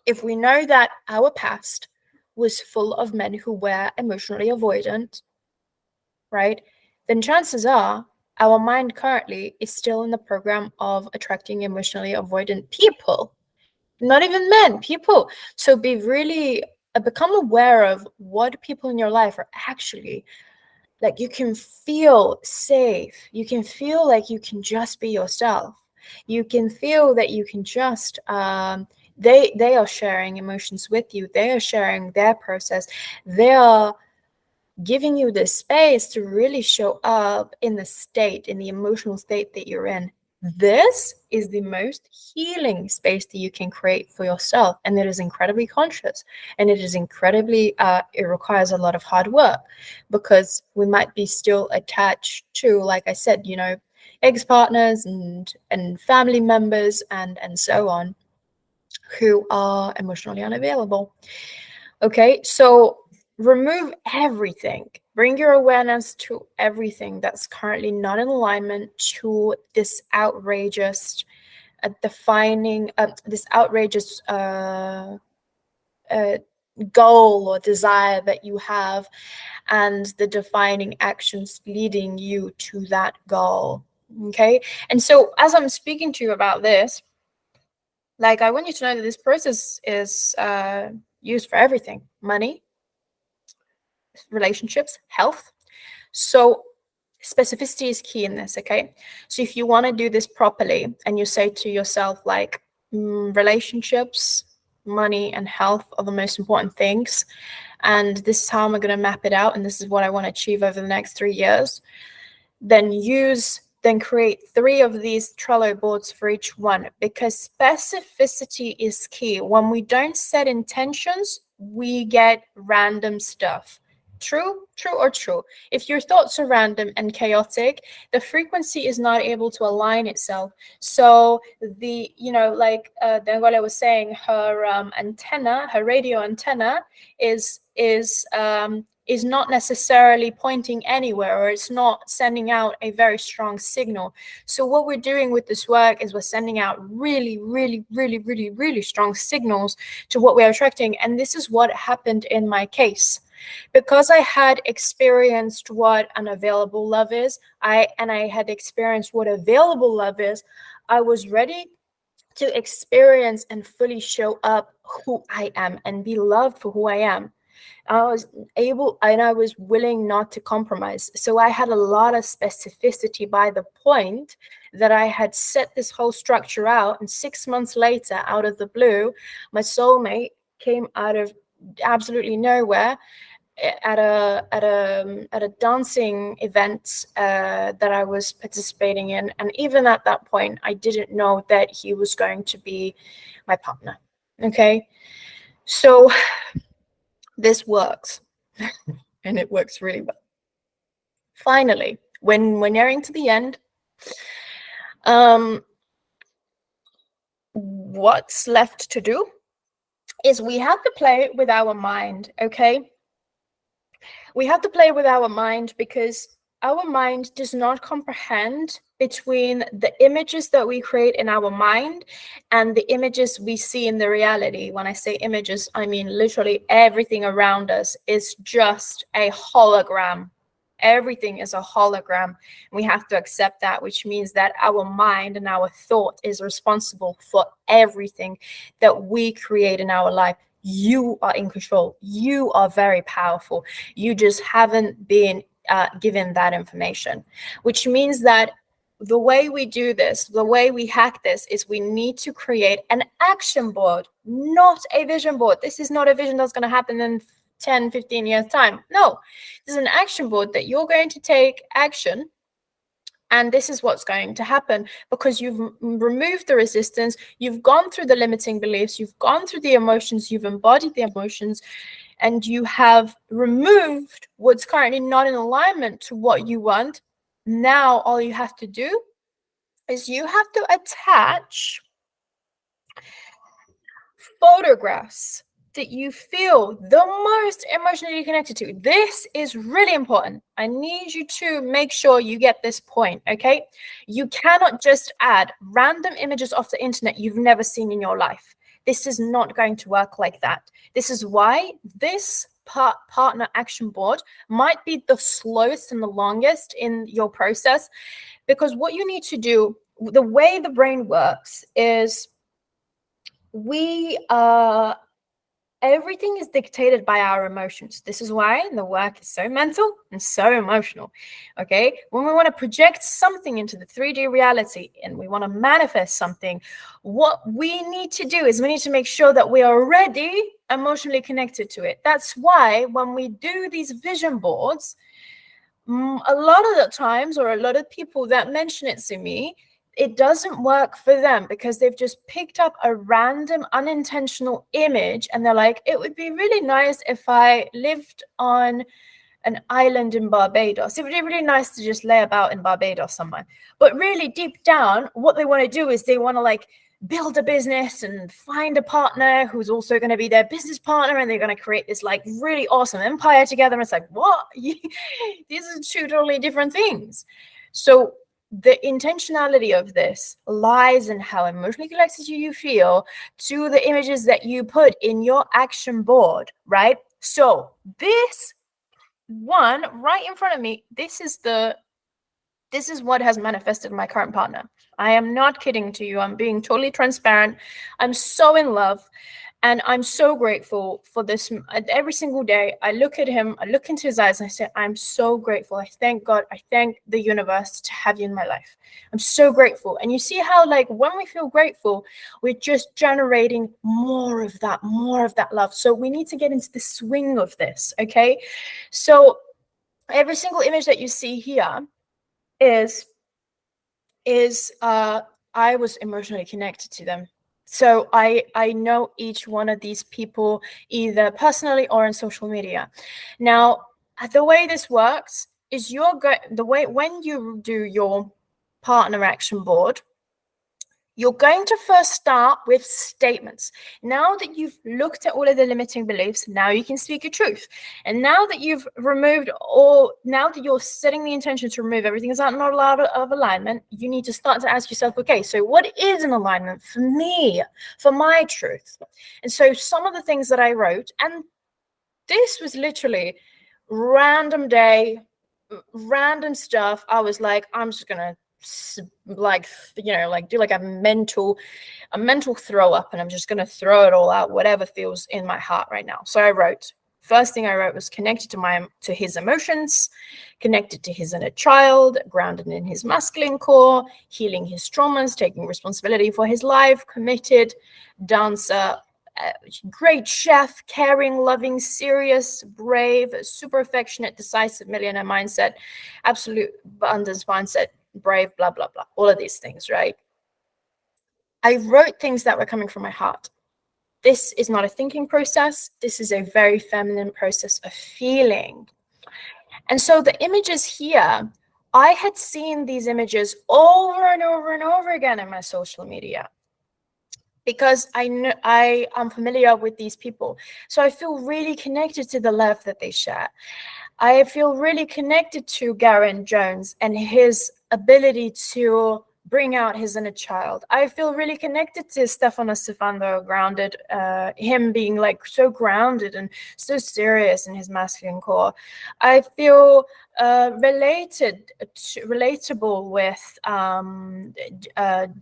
If we know that our past was full of men who were emotionally avoidant, right, then chances are our mind currently is still in the program of attracting emotionally avoidant people, not even men, people. So become aware of what people in your life are actually like. You can feel safe. You can feel like you can just be yourself. You can feel that you can just, they are sharing emotions with you. They are sharing their process. They are giving you the space to really show up in the emotional state that you're in. This is the most healing space that you can create for yourself. And it is incredibly conscious, and it is incredibly, it requires a lot of hard work, because we might be still attached to, like I said, ex-partners and family members and so on, who are emotionally unavailable. Okay, so remove everything. Bring your awareness to everything that's currently not in alignment to this outrageous goal or desire that you have, and the defining actions leading you to that goal. Okay, and so as I'm speaking to you about this, like, I want you to know that this process is used for everything: money, relationships, health. So specificity is key in this. Okay, so if you want to do this properly and you say to yourself, like, relationships, money, and health are the most important things, and this is how I'm going to map it out, and this is what I want to achieve over the next 3 years, then create 3 of these Trello boards for each one, because specificity is key. When we don't set intentions, we get random stuff. True or true? If your thoughts are random and chaotic, the frequency is not able to align itself. So Dangole was saying, her antenna, her radio antenna is not necessarily pointing anywhere, or it's not sending out a very strong signal. So what we're doing with this work is we're sending out really, really, really, really, really strong signals to what we're attracting. And this is what happened in my case. Because I had experienced what unavailable love is, I had experienced what available love is, I was ready to experience and fully show up who I am and be loved for who I am. I was able, and I was willing not to compromise. So I had a lot of specificity by the point that I had set this whole structure out. And 6 months later, out of the blue, my soulmate came out of absolutely nowhere. at a dancing event that I was participating in, and even at that point, I didn't know that he was going to be my partner. Okay, so this works, and it works really well. Finally, when we're nearing to the end, what's left to do is we have to play with our mind, okay? We have to play with our mind because our mind does not comprehend between the images that we create in our mind and the images we see in the reality. When I say images, I mean literally everything around us is just a hologram. Everything is a hologram. We have to accept that, which means that our mind and our thought is responsible for everything that we create in our life. You are in control. You are very powerful. You just haven't been given that information, which means that the way we do this, the way we hack this, is we need to create an action board, not a vision board. This is not a vision that's going to happen in 10, 15 years time. No, this is an action board that you're going to take action. And this is what's going to happen because you've removed the resistance, you've gone through the limiting beliefs, you've gone through the emotions, you've embodied the emotions, and you have removed what's currently not in alignment to what you want. Now, all you have to do is you have to attach photographs that you feel the most emotionally connected to. This is really important. I need you to make sure you get this point, okay? You cannot just add random images off the internet you've never seen in your life. This is not going to work like that. This is why this partner action board might be the slowest and the longest in your process, because what you need to do, the way the brain works is everything is dictated by our emotions. This is why the work is so mental and so emotional, okay? When we want to project something into the 3D reality and we want to manifest something, what we need to do is we need to make sure that we are already emotionally connected to it. That's why when we do these vision boards, a lot of the times, or a lot of people that mention it to me, it doesn't work for them because they've just picked up a random unintentional image and they're like, it would be really nice if I lived on an island in Barbados. It would be really nice to just lay about in Barbados somewhere. But really deep down, what they want to do is they want to like build a business and find a partner who's also going to be their business partner, and they're going to create this like really awesome empire together. And it's like, what? These are two totally different things. So the intentionality of this lies in how emotionally connected you feel to the images that you put in your action board, right? So this one right in front of me, this is what has manifested my current partner. I am not kidding to you. I'm being totally transparent. I'm so in love. And I'm so grateful for this. Every single day, I look at him, I look into his eyes, and I say, I'm so grateful. I thank God. I thank the universe to have you in my life. I'm so grateful. And you see how, like, when we feel grateful, we're just generating more of that love. So we need to get into the swing of this, okay? So every single image that you see here is I was emotionally connected to them. So I know each one of these people either personally or on social media. Now, the way this works is when you do your partner action board, you're going to first start with statements. Now that you've looked at all of the limiting beliefs, now you can speak your truth. And now that you've removed now that you're setting the intention to remove everything that's not allowed of alignment, you need to start to ask yourself, okay, so what is an alignment for me, for my truth? And so some of the things that I wrote, and this was literally random day, random stuff. I was like, I'm just gonna do like a mental throw up, and I'm just going to throw it all out, whatever feels in my heart right now. So first thing I wrote was connected to his emotions, connected to his inner child, grounded in his masculine core, healing his traumas, taking responsibility for his life, committed, dancer, great chef, caring, loving, serious, brave, super affectionate, decisive, millionaire mindset, absolute abundance mindset, brave, blah, blah, blah. All of these things, right? I wrote things that were coming from my heart. This is not a thinking process. This is a very feminine process of feeling. And so the images here, I had seen these images over and over and over again in my social media, because I know I am familiar with these people. So I feel really connected to the love that they share. I feel really connected to Garen Jones and his ability to bring out his inner child. I feel really connected to Stefano Stefando, grounded, him being like so grounded and so serious in his masculine core. I feel relatable with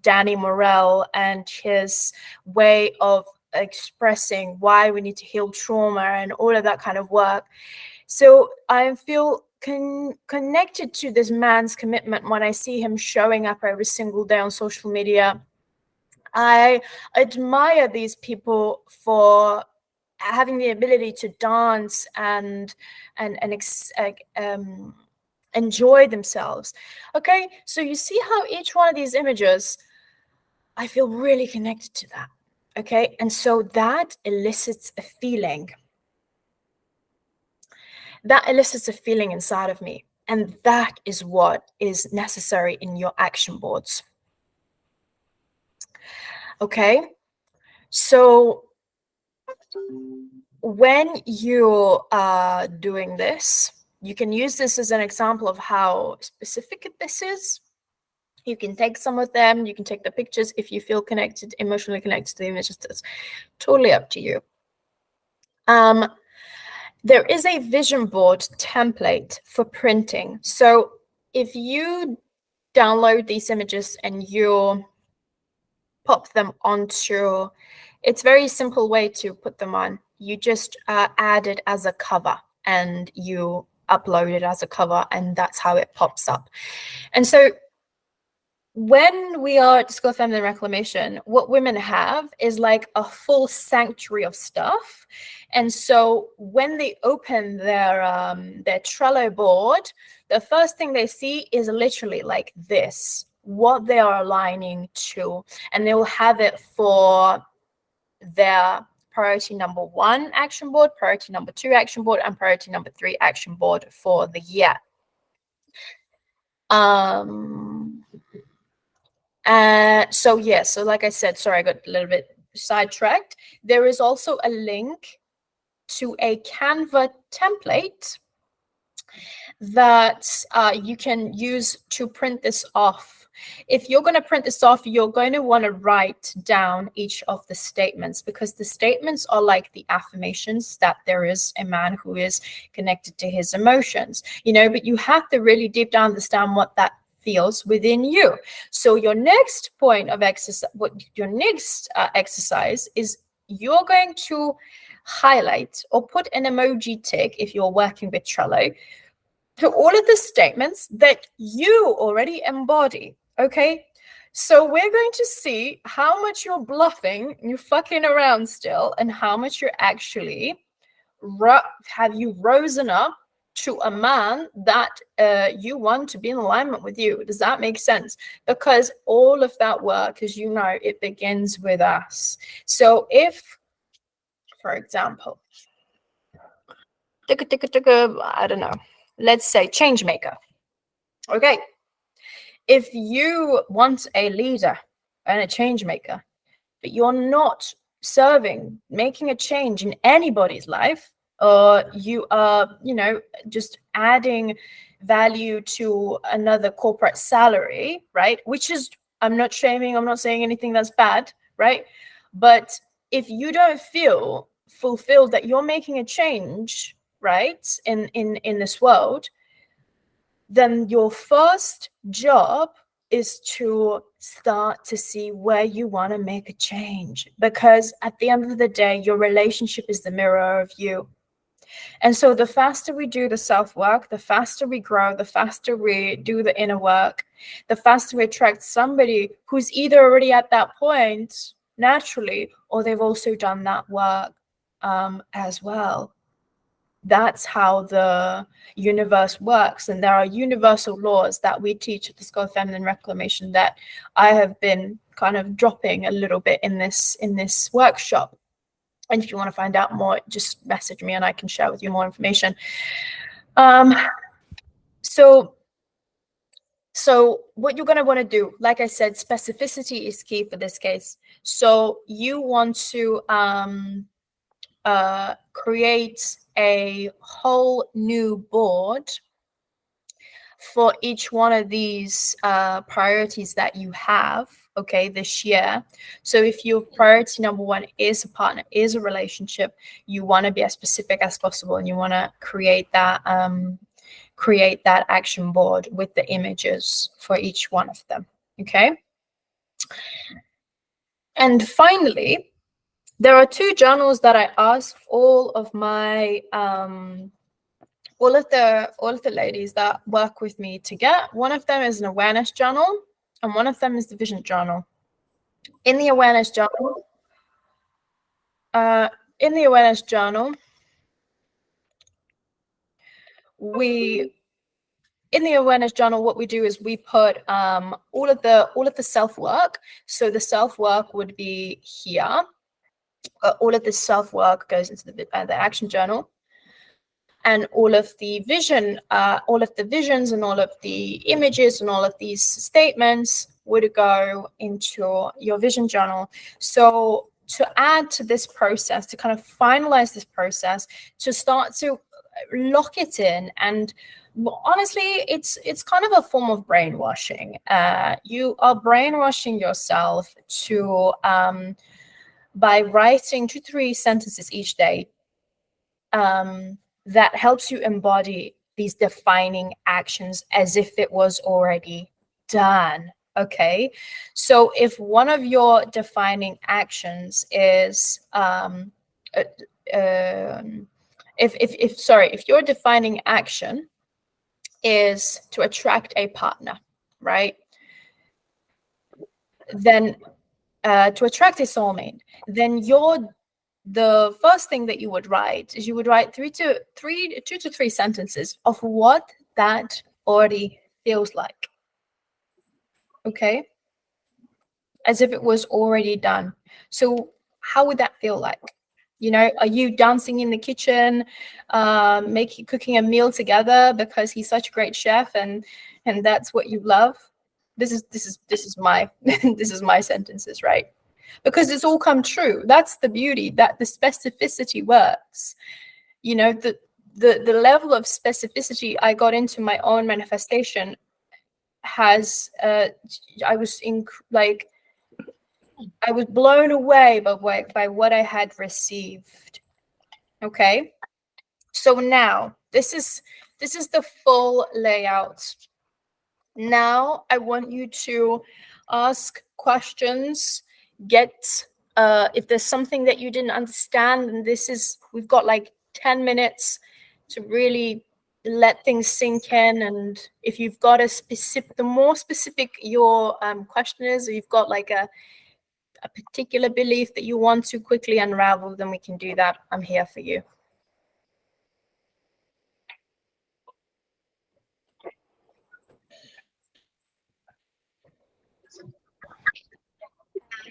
Danny Morell and his way of expressing why we need to heal trauma and all of that kind of work. So I feel connected to this man's commitment when I see him showing up every single day on social media. I admire these people for having the ability to dance and enjoy themselves. Okay, so you see how each one of these images, I feel really connected to that. Okay, and so that elicits a feeling. That elicits a feeling inside of me. And that is what is necessary in your action boards. Okay, so when you are doing this, you can use this as an example of how specific this is. You can take some of them, you can take the pictures if you feel connected, emotionally connected to the images. That's totally up to you. There is a vision board template for printing. So if you download these images and you pop them onto, it's a very simple way to put them on. You just add it as a cover and you upload it as a cover, and that's how it pops up. And so when we are at School of Feminine Reclamation, what women have is like a full sanctuary of stuff. And so when they open their Trello board, the first thing they see is literally like this, what they are aligning to. And they will have it for their priority number 1 action board, priority number 2 action board, and priority number 3 action board for the year. So like I said, sorry, I got a little bit sidetracked. There is also a link to a Canva template that you can use to print this off. If you're going to print this off, you're going to want to write down each of the statements, because the statements are like the affirmations that there is a man who is connected to his emotions, but you have to really deep down understand what that feels within you. So your next point of exercise, exercise is you're going to highlight or put an emoji tick if you're working with Trello to all of the statements that you already embody. Okay, so we're going to see how much you're bluffing, you're fucking around still, and how much you're actually have you risen up to a man that you want to be in alignment with you. Does that make sense? Because all of that work, as you know, it begins with us. So if, for example, I don't know, let's say change maker. Okay. If you want a leader and a change maker, but you're not making a change in anybody's life, or you are, just adding value to another corporate salary, right? Which is, I'm not shaming, I'm not saying anything that's bad, right? But if you don't feel fulfilled that you're making a change, right, in this world, then your first job is to start to see where you want to make a change. Because at the end of the day, your relationship is the mirror of you. And so the faster we do the self-work, the faster we grow, the faster we do the inner work, the faster we attract somebody who's either already at that point, naturally, or they've also done that work as well. That's how the universe works. And there are universal laws that we teach at the School of Feminine Reclamation that I have been kind of dropping a little bit in this workshop. And if you want to find out more, just message me and I can share with you more information. So what you're going to want to do, like I said, specificity is key for this case. So you want to create a whole new board for each one of these priorities that you have, okay, this year. So if your priority number one is a partner, is a relationship, you want to be as specific as possible, and you want to create that action board with the images for each one of them, okay? And finally, there are two journals that I ask all of my all of the ladies that work with me to get. One of them is an awareness journal, and one of them is the vision journal. In the awareness journal, what we do is we put all of the self-work. So the self-work would be here. All of the self-work goes into the action journal, and all of the visions and all of the images and all of these statements would go into your vision journal. So to add to this process, to kind of finalize this process, to start to lock it in, and honestly, it's kind of a form of brainwashing. You are brainwashing yourself to by writing 2 to 3 sentences each day that helps you embody these defining actions as if it was already done. Okay, so if one of your defining actions is if your defining action is to attract a partner, right? Then to attract a soulmate, then the first thing that you would write is you would write 2 to 3 sentences of what that already feels like. Okay, as if it was already done. So how would that feel like? You know, are you dancing in the kitchen, cooking a meal together because he's such a great chef and that's what you love? This is my this is my sentences, right? Because it's all come true. That's the beauty, that the specificity works. You know, the level of specificity I got into my own manifestation has I was blown away by what I had received. Okay, so now this is the full layout. Now I want you to ask questions, get if there's something that you didn't understand, and we've got like 10 minutes to really let things sink in. And if you've got the more specific your question is, or you've got like a particular belief that you want to quickly unravel, then we can do that. I'm here for you.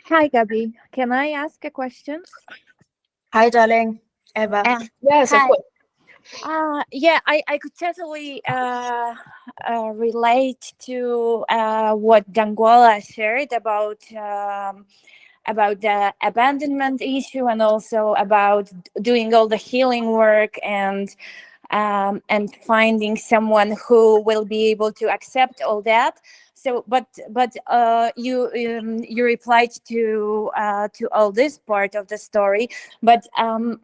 Hi, Gabi. Can I ask a question? Hi, darling. Eva. Yes, hi. of course. Yeah, I could totally relate to what Danguola shared about the abandonment issue, and also about doing all the healing work and finding someone who will be able to accept all that. So, but you replied to all this part of the story, but I'm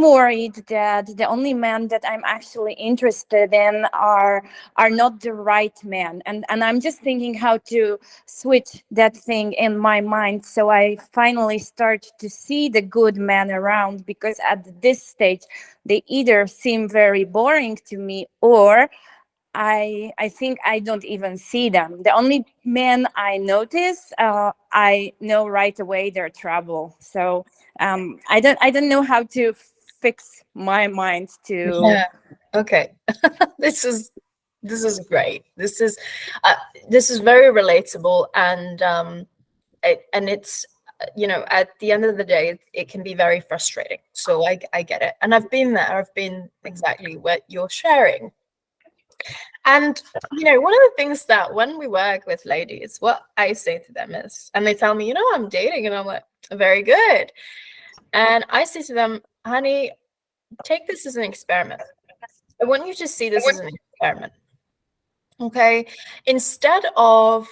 worried that the only men that I'm actually interested in are not the right men, and I'm just thinking how to switch that thing in my mind, so I finally start to see the good men around, because at this stage they either seem very boring to me, or I think I don't even see them. The only men I notice, I know right away they're trouble. So I don't know how to fix my mind to. Yeah. Okay. This is great. This is very relatable, and it's at the end of the day, it can be very frustrating. So I get it, and I've been there. I've been exactly what you're sharing. And one of the things that when we work with ladies, what I say to them is, and they tell me, I'm dating, and I'm like, very good. And I say to them, honey, take this as an experiment. I want you to see this as an experiment. Okay. Instead of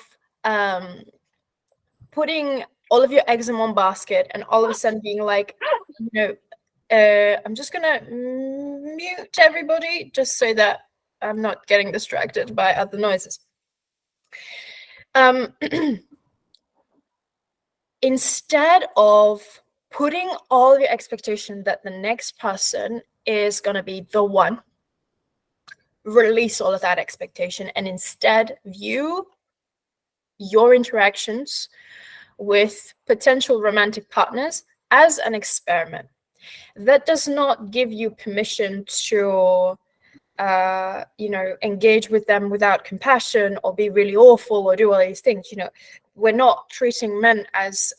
putting all of your eggs in one basket and all of a sudden being like, I'm just gonna mute everybody just so that I'm not getting distracted by other noises. Instead of putting all your expectation that the next person is gonna be the one, release all of that expectation and instead view your interactions with potential romantic partners as an experiment. That does not give you permission to engage with them without compassion or be really awful or do all these things. We're not treating men as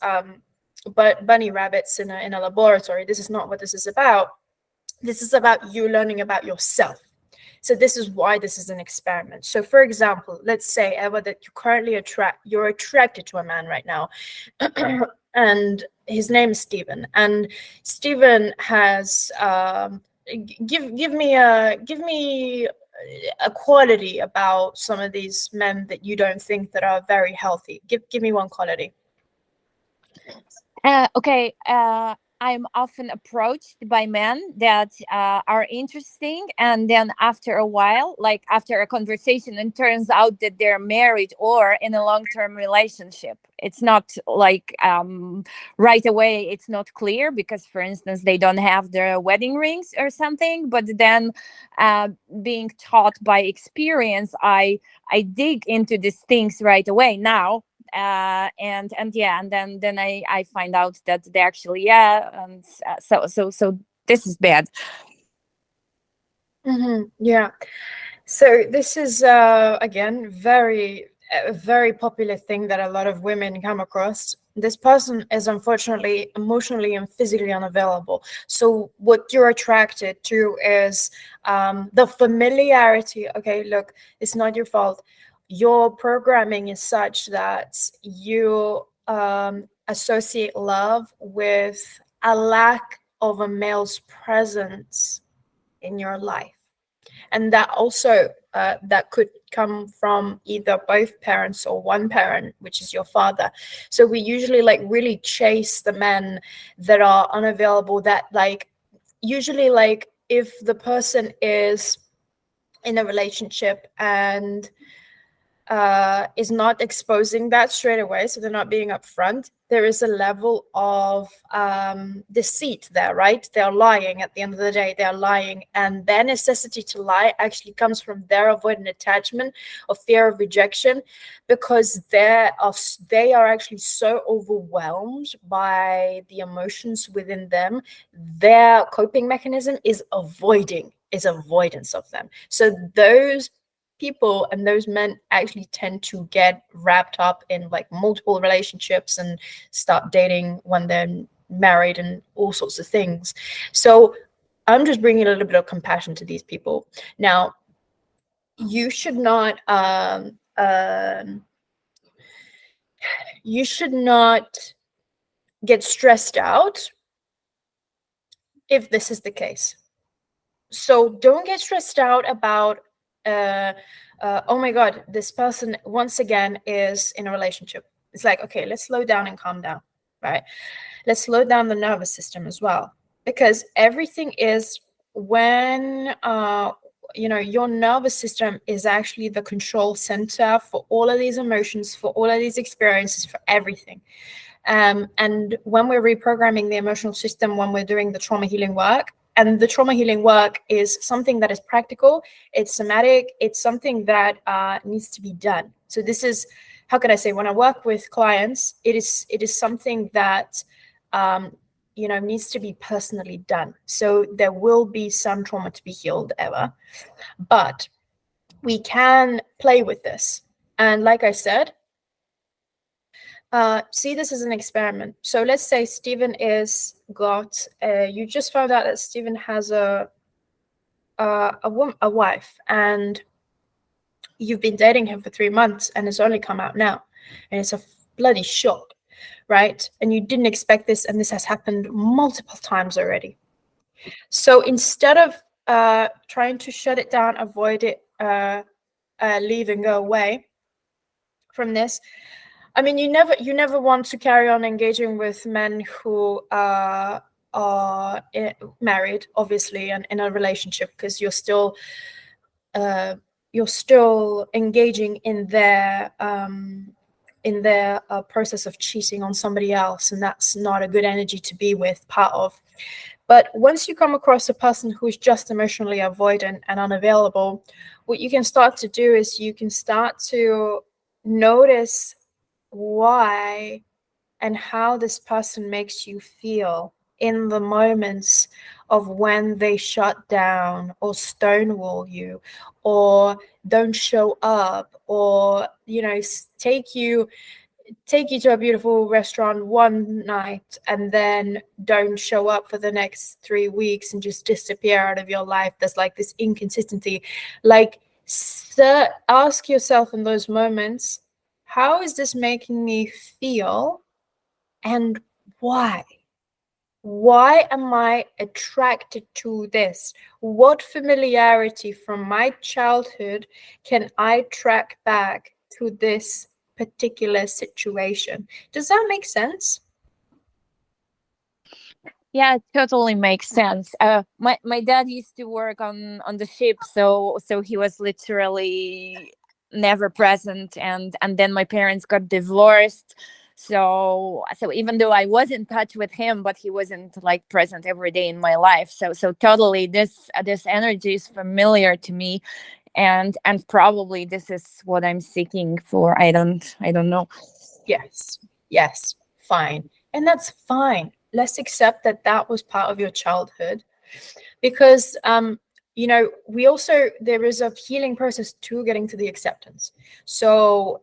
bunny rabbits in a laboratory. This is not what this is about. This is about you learning about yourself. So this is why this is an experiment. So for example, let's say, Eva, that you're attracted to a man right now, and his name is Stephen, and Stephen has give me a quality about some of these men that you don't think that are very healthy. Give me one quality. Okay. I'm often approached by men that are interesting, and then after a while, like after a conversation, it turns out that they're married or in a long-term relationship. It's not like right away, it's not clear because, for instance, they don't have their wedding rings or something. But then being taught by experience, I dig into these things right away now. And then I find out that they actually and so this is bad. Yeah. So this is again a very popular thing that a lot of women come across. This person is unfortunately emotionally and physically unavailable. So what you're attracted to is the familiarity. Okay, look, it's not your fault. Your programming is such that you associate love with a lack of a male's presence in your life. And that also that could come from either both parents or one parent, which is your father. So we usually really chase the men that are unavailable, that usually if the person is in a relationship and is not exposing that straight away, so they're not being upfront, there is a level of deceit there, right? They're lying. At the end of the day, they're lying, and their necessity to lie actually comes from their avoidant attachment or fear of rejection, because they are actually so overwhelmed by the emotions within them. Their coping mechanism is avoidance of them. So those people and those men actually tend to get wrapped up in multiple relationships and start dating when they're married and all sorts of things. So I'm just bringing a little bit of compassion to these people. Now, you should not get stressed out if this is the case. So don't get stressed out about oh my God, this person once again is in a relationship. It's like, okay, let's slow down and calm down, right? Let's slow down the nervous system as well, because everything is when your nervous system is actually the control center for all of these emotions, for all of these experiences, for everything. And when we're reprogramming the emotional system, when we're doing the trauma healing work, And the trauma healing work is something that is practical, it's somatic, it's something that needs to be done. So this is, how can I say, when I work with clients, it is something that needs to be personally done. So there will be some trauma to be healed ever, but we can play with this. And like I said, see this as an experiment. So let's say Stephen you just found out that Stephen has a wife, and you've been dating him for 3 months, and it's only come out now, and it's a bloody shock, right? And you didn't expect this, and this has happened multiple times already. So instead of trying to shut it down, avoid it, leave and go away from this, I mean, you never want to carry on engaging with men who are married, obviously, and in a relationship, because you're still engaging in their process of cheating on somebody else, and that's not a good energy to be with, part of. But once you come across a person who's just emotionally avoidant and unavailable, what you can start to do is you can start to notice why and how this person makes you feel in the moments of when they shut down or stonewall you or don't show up, or take you to a beautiful restaurant one night and then don't show up for the next 3 weeks and just disappear out of your life. There's like this inconsistency. Like, ask yourself in those moments, how is this making me feel, and why? Why am I attracted to this? What familiarity from my childhood can I track back to this particular situation? Does that make sense? Yeah, it totally makes sense. My dad used to work on the ship, so he was literally never present, and then my parents got divorced. So even though I was in touch with him, but he wasn't like present every day in my life. So totally this energy is familiar to me, and probably this is what I'm seeking for. I don't know. Yes, fine. And that's fine. Let's accept that was part of your childhood, because we also, there is a healing process to getting to the acceptance. So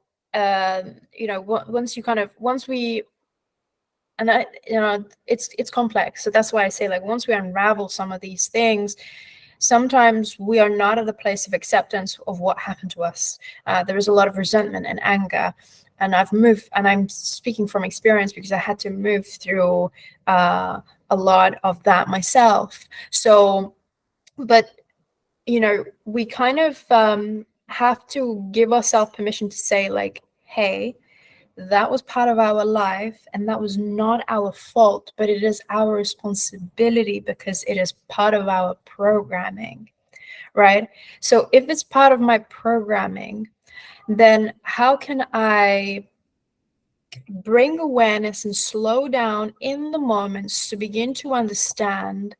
it's complex. So that's why I say, like, once we unravel some of these things, sometimes we are not at the place of acceptance of what happened to us. There is a lot of resentment and anger. And I'm speaking from experience because I had to move through a lot of that myself. So, but, we kind of have to give ourselves permission to say, like, hey, that was part of our life and that was not our fault, but it is our responsibility because it is part of our programming, right? So if it's part of my programming, then how can I bring awareness and slow down in the moments to begin to understand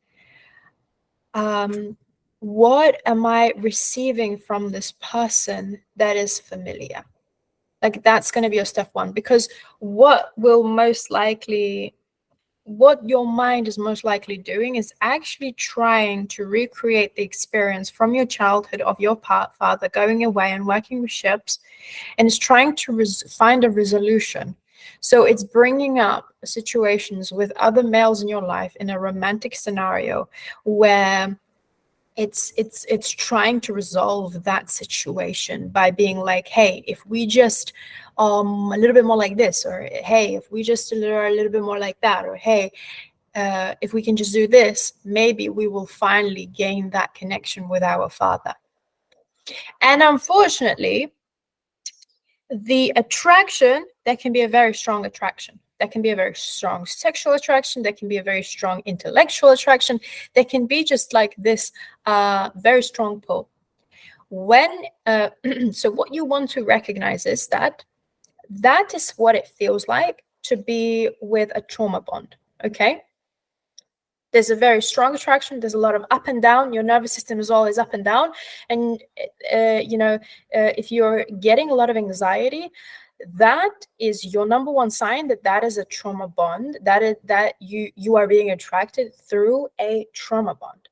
what am I receiving from this person that is familiar? Like, that's going to be your step one, because what your mind is most likely doing is actually trying to recreate the experience from your childhood of your father going away and working with ships, and it's trying to find a resolution. So it's bringing up situations with other males in your life in a romantic scenario where it's trying to resolve that situation by being like, hey, if we just a little bit more like this, or hey, if we just are a little bit more like that, or hey, if we can just do this, maybe we will finally gain that connection with our father. And unfortunately, the attraction, that can be a very strong attraction. That can be a very strong sexual attraction. That can be a very strong intellectual attraction. That can be just like this very strong pull. So what you want to recognize is that is what it feels like to be with a trauma bond, okay? There's a very strong attraction. There's a lot of up and down. Your nervous system is always up and down. And, if you're getting a lot of anxiety, that is your number one sign that is a trauma bond, that you are being attracted through a trauma bond.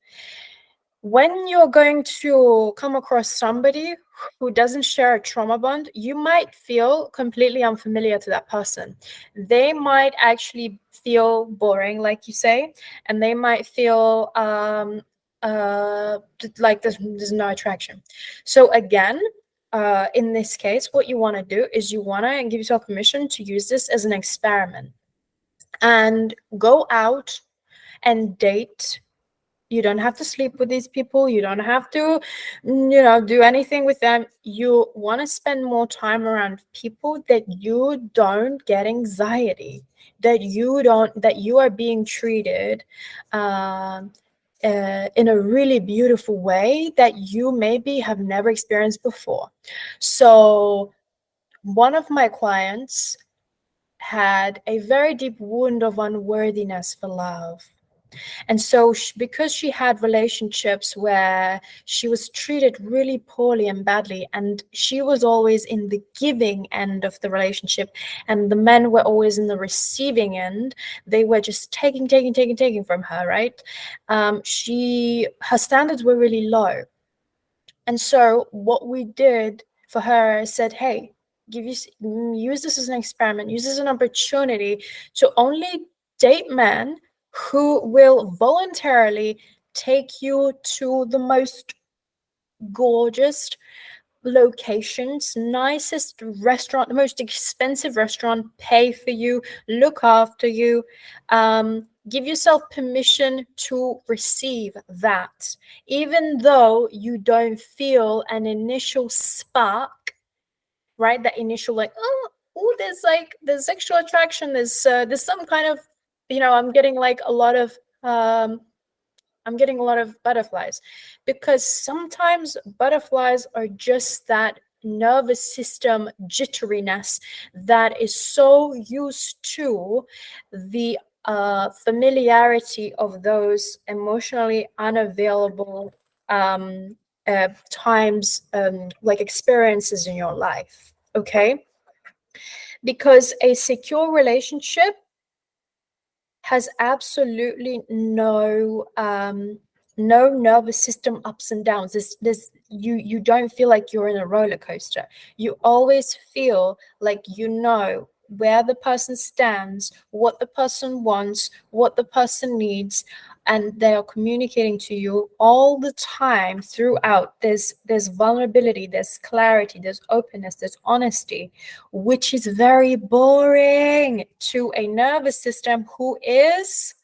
When you're going to come across somebody who doesn't share a trauma bond, you might feel completely unfamiliar to that person. They might actually feel boring, like you say, and they might feel like there's no attraction. So again, in this case, what you want to do is you want to give yourself permission to use this as an experiment and go out and date. You don't have to sleep with these people. You don't have to, do anything with them. You want to spend more time around people that you don't get anxiety, that you are being treated in a really beautiful way that you maybe have never experienced before. So one of my clients had a very deep wound of unworthiness for love. And so because she had relationships where she was treated really poorly and badly, and she was always in the giving end of the relationship, and the men were always in the receiving end, they were just taking from her, right? Her standards were really low. And so what we did for her is said, hey, use this as an experiment, use this as an opportunity to only date men who will voluntarily take you to the most gorgeous locations, nicest restaurant, the most expensive restaurant, pay for you, look after you. Give yourself permission to receive that, even though you don't feel an initial spark, right? That initial there's sexual attraction, there's some kind of, I'm getting a lot of butterflies, because sometimes butterflies are just that nervous system jitteriness that is so used to the familiarity of those emotionally unavailable times, like experiences in your life, okay? Because a secure relationship has absolutely no nervous system ups and downs. You don't feel like you're in a roller coaster. You always feel like you know where the person stands, what the person wants, what the person needs, and they are communicating to you all the time throughout. There's vulnerability, there's clarity, there's openness, there's honesty, which is very boring to a nervous system who is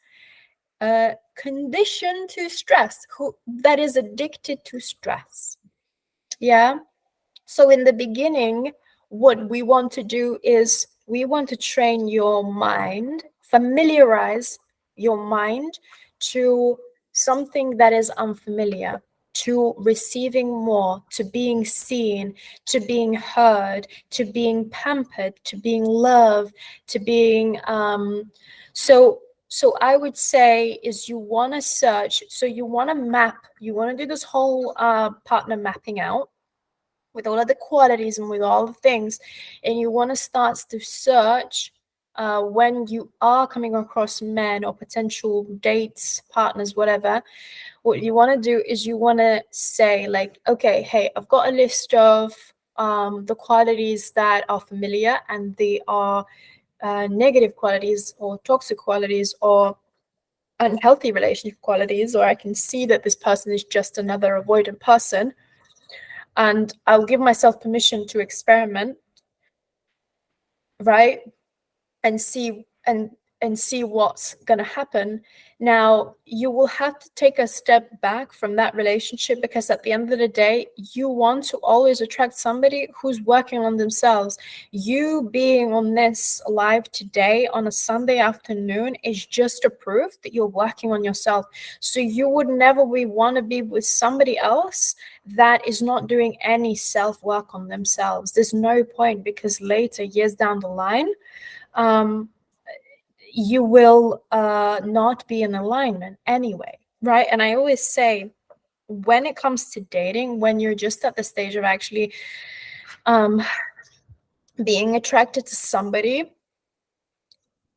conditioned to stress, that is addicted to stress. Yeah. So in the beginning, what we want to do is we want to train your mind, familiarize your mind to something that is unfamiliar, to receiving more, to being seen, to being heard, to being pampered, to being loved, to being so I would say is you want to search, so you want to map, you want to do this whole partner mapping out with all of the qualities and with all the things, and you want to start to search when you are coming across men or potential dates, partners, whatever. What you want to do is you want to say okay, hey, I've got a list of the qualities that are familiar, and they are negative qualities or toxic qualities or unhealthy relationship qualities, or I can see that this person is just another avoidant person, and I'll give myself permission to experiment, right? And see what's going to happen. Now, you will have to take a step back from that relationship, because at the end of the day, you want to always attract somebody who's working on themselves. You being on this live today on a Sunday afternoon is just a proof that you're working on yourself. So you would never want to be with somebody else that is not doing any self-work on themselves. There's no point, because later, years down the line, you will not be in alignment anyway, right? And I always say, when it comes to dating, when you're just at the stage of actually being attracted to somebody,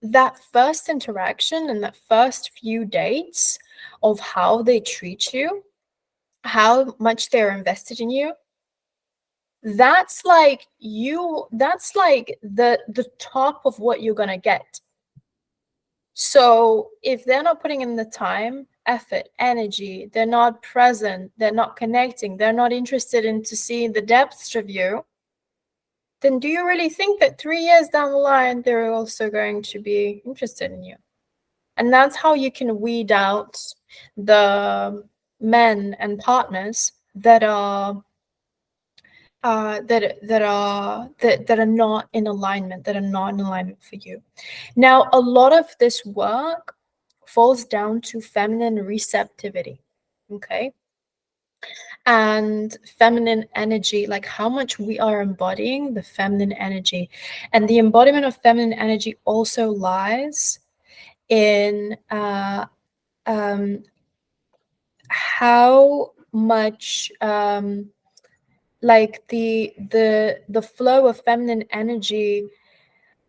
that first interaction and that first few dates of how they treat you, how much they're invested in you, that's like the top of what you're gonna get. So if they're not putting in the time, effort, energy, they're not present, they're not connecting, they're not interested in to see the depths of you, then do you really think that 3 years down the line they're also going to be interested in you? And that's how you can weed out the men and partners that are not in alignment, for you. Now, a lot of this work falls down to feminine receptivity, okay? And feminine energy, like how much we are embodying the feminine energy. And the embodiment of feminine energy also lies in how much like the flow of feminine energy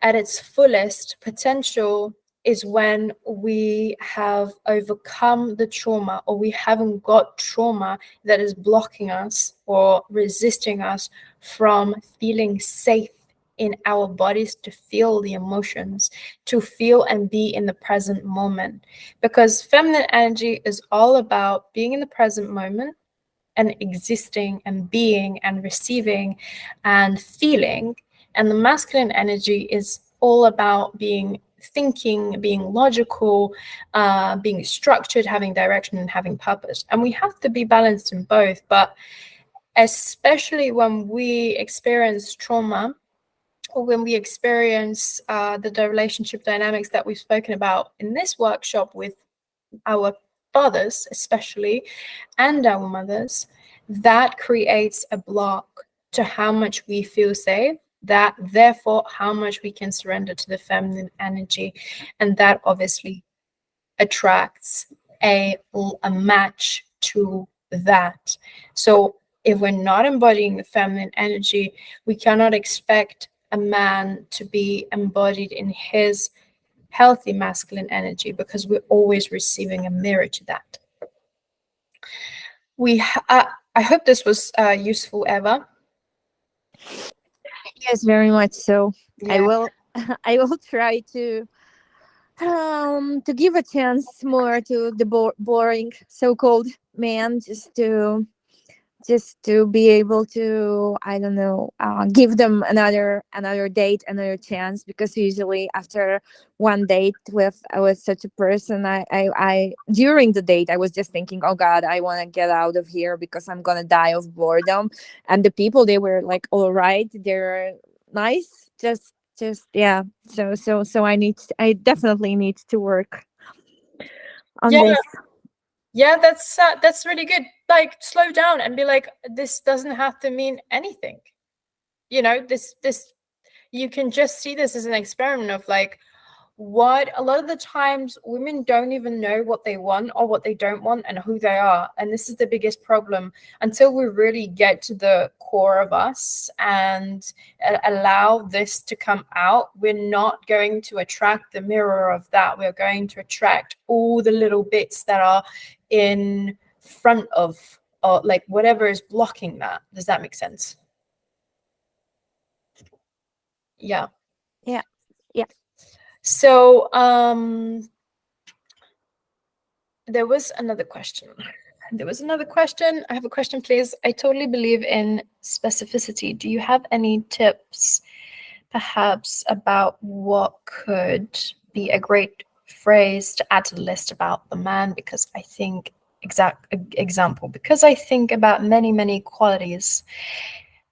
at its fullest potential is when we have overcome the trauma, or we haven't got trauma that is blocking us or resisting us from feeling safe in our bodies, to feel the emotions, to feel and be in the present moment. Because feminine energy is all about being in the present moment and existing and being and receiving and feeling. And the masculine energy is all about being thinking, being logical, being structured, having direction, and having purpose. And we have to be balanced in both. But especially when we experience trauma, or when we experience the relationship dynamics that we've spoken about in this workshop with our fathers especially, and our mothers, that creates a block to how much we feel safe, that therefore how much we can surrender to the feminine energy. And that obviously attracts a match to that. So if we're not embodying the feminine energy, we cannot expect a man to be embodied in his healthy masculine energy, because we're always receiving a mirror to that. I hope this was useful, Eva. Yes, very much so. I Yeah. will I will try to give a chance more to the boring so-called man, just to be able to, I don't know, give them another date, another chance, because usually after one date with such a person, I during the date I was just thinking, oh God, I want to get out of here because I'm gonna die of boredom. And the people, they were like, all right, they're nice, just yeah. So I definitely need to work on this. Yeah, that's really good. Like, slow down and be like, this doesn't have to mean anything. You know, this you can just see this as an experiment of like, what a lot of the times women don't even know what they want or what they don't want and who they are. And this is the biggest problem. Until we really get to the core of us and allow this to come out, we're not going to attract the mirror of that. We're going to attract all the little bits that are in front of, or like whatever is blocking that. Does that make sense? Yeah. Yeah. So there was another question. I have a question, please. I totally believe in specificity. Do you have any tips, perhaps, about what could be a great phrase to add to the list about the man? Because I think, because I think about many qualities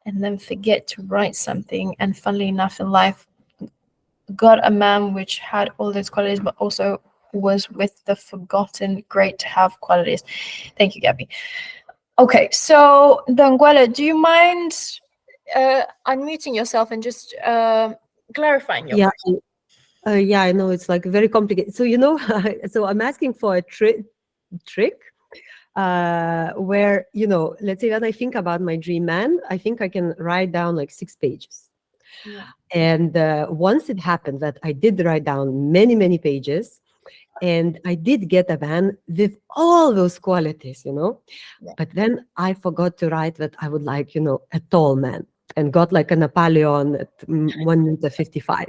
and then forget to write something. And funnily enough, in life, got a man which had all those qualities, but also was with the forgotten great to have qualities. Thank you, Gabi. Okay, so Danguela, do you mind unmuting yourself and just clarifying your question? Yeah, I know it's like very complicated. So, so I'm asking for a trick where, let's say when I think about my dream man, I think I can write down like 6 pages. Yeah. And once it happened that I did write down many, many pages, and I did get a man with all those qualities, Yeah. But then I forgot to write that I would like, a tall man, and got like a Napoleon at 1 meter 55.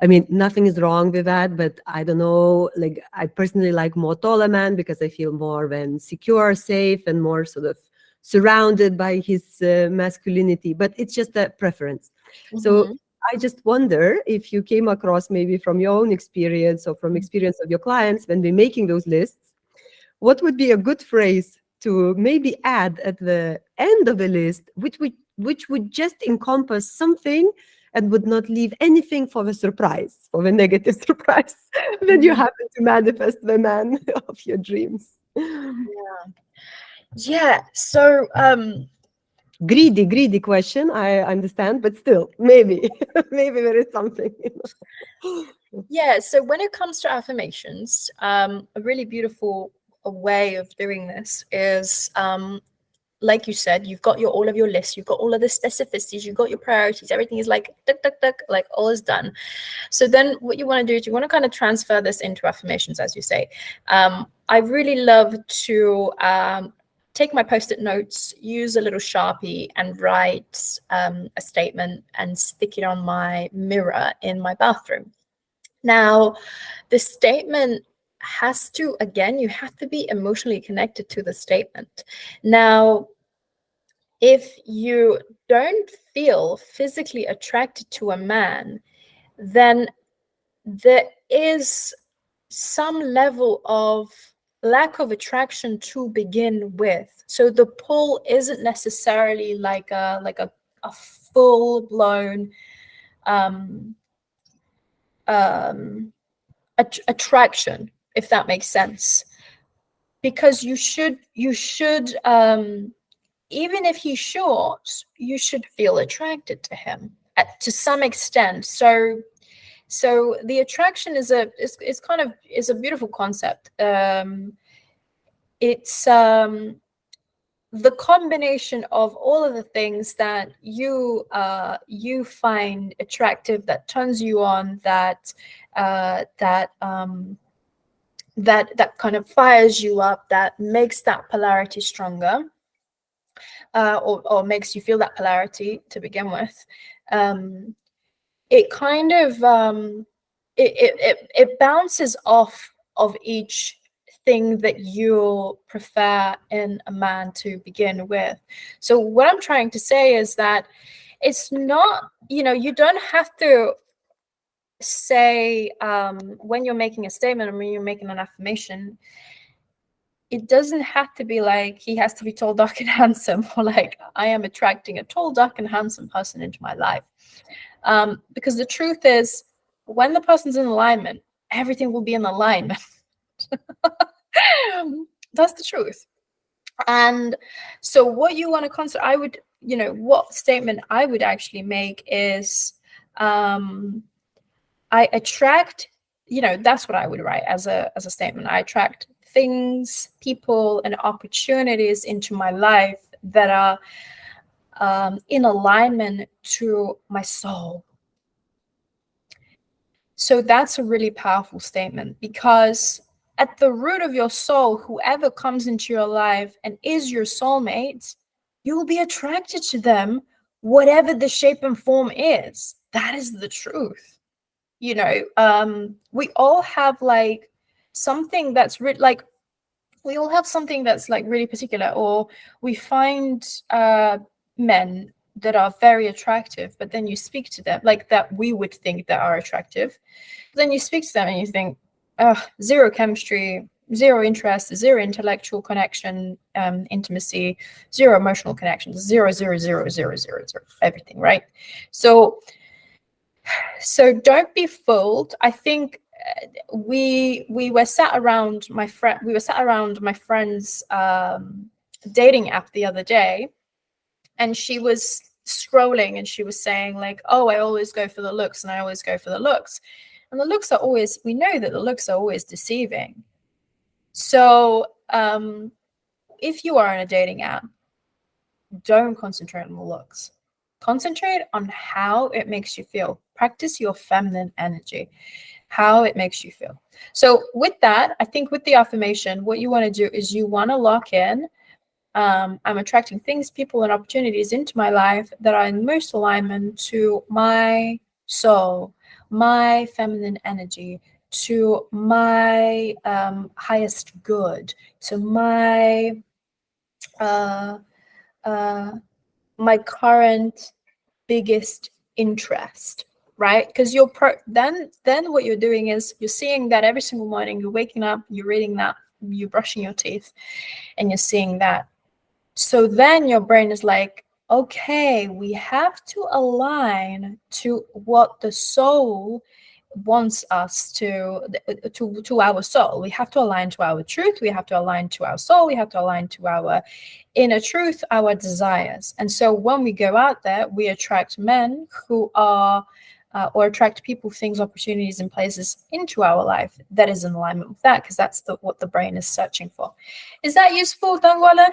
I mean, nothing is wrong with that, but I don't know. Like, I personally like more taller man because I feel more when secure, safe, and more sort of surrounded by his masculinity. But it's just a preference. So Mhm. I just wonder if you came across, maybe from your own experience or from experience of your clients when they're making those lists, what would be a good phrase to maybe add at the end of a list, which would just encompass something and would not leave anything for the surprise, for the negative surprise, that you Mhm. happen to manifest the man of your dreams. Yeah. So Greedy question, I understand, but still, maybe, maybe there is something. yeah, so when it comes to affirmations, a really beautiful way of doing this is like you said, you've got all of your lists, you've got all of the specificities, you've got your priorities, everything is like duck, duck, duck, like all is done. So then what you want to do is you want to kind of transfer this into affirmations, as you say. I really love to take my post-it notes, use a little Sharpie, and write a statement and stick it on my mirror in my bathroom. Now, the statement has to, again, you have to be emotionally connected to the statement. Now, if you don't feel physically attracted to a man, then there is some level of lack of attraction to begin with. So the pull isn't necessarily like a full blown attraction, if that makes sense. Because you should even if he's short, you should feel attracted to him to some extent. So the attraction is a beautiful concept. It's the combination of all of the things that you find attractive, that turns you on, that kind of fires you up, that makes that polarity stronger, or makes you feel that polarity to begin with. It kind of it bounces off of each thing that you prefer in a man to begin with. So what I'm trying to say is that it's not, you don't have to say when you're making a statement or when you're making an affirmation, it doesn't have to be like he has to be tall, dark, and handsome, or like I am attracting a tall, dark, and handsome person into my life. Because the truth is, when the person's in alignment, everything will be in alignment. That's the truth. And so what you want to consider, what statement I would actually make is I attract, that's what I would write as a statement. I attract things, people, and opportunities into my life that are in alignment to my soul. So that's a really powerful statement, because at the root of your soul, whoever comes into your life and is your soulmate, you will be attracted to them, whatever the shape and form is. That is the truth. We all have like something that's like we all have something that's like really particular, or we find men that are very attractive, but then you speak to them like that we would think that are attractive. Then you speak to them and you think, zero chemistry, zero interest, zero intellectual connection, intimacy, zero emotional connections, zero, zero, zero, zero, zero, zero, everything, right? So don't be fooled. I think we were sat around my friend's dating app the other day, and she was scrolling and she was saying like, oh, I always go for the looks and I always go for the looks. And the looks are always, we know that the looks are always deceiving. So if you are on a dating app, don't concentrate on the looks. Concentrate on how it makes you feel. Practice your feminine energy, how it makes you feel. So with that, I think with the affirmation, what you want to do is you want to lock in, I'm attracting things, people, and opportunities into my life that are in most alignment to my soul, my feminine energy, to my highest good, to my my current biggest interest, right? Because then what you're doing is you're seeing that every single morning, you're waking up, you're reading that, you're brushing your teeth, and you're seeing that. So then your brain is like, okay, we have to align to what the soul wants us to our soul. We have to align to our truth. We have to align to our soul. We have to align to our inner truth, our desires. And so when we go out there, we attract men who are or attract people, things, opportunities, and places into our life that is in alignment with that, because that's what the brain is searching for. Is that useful, Dangwala?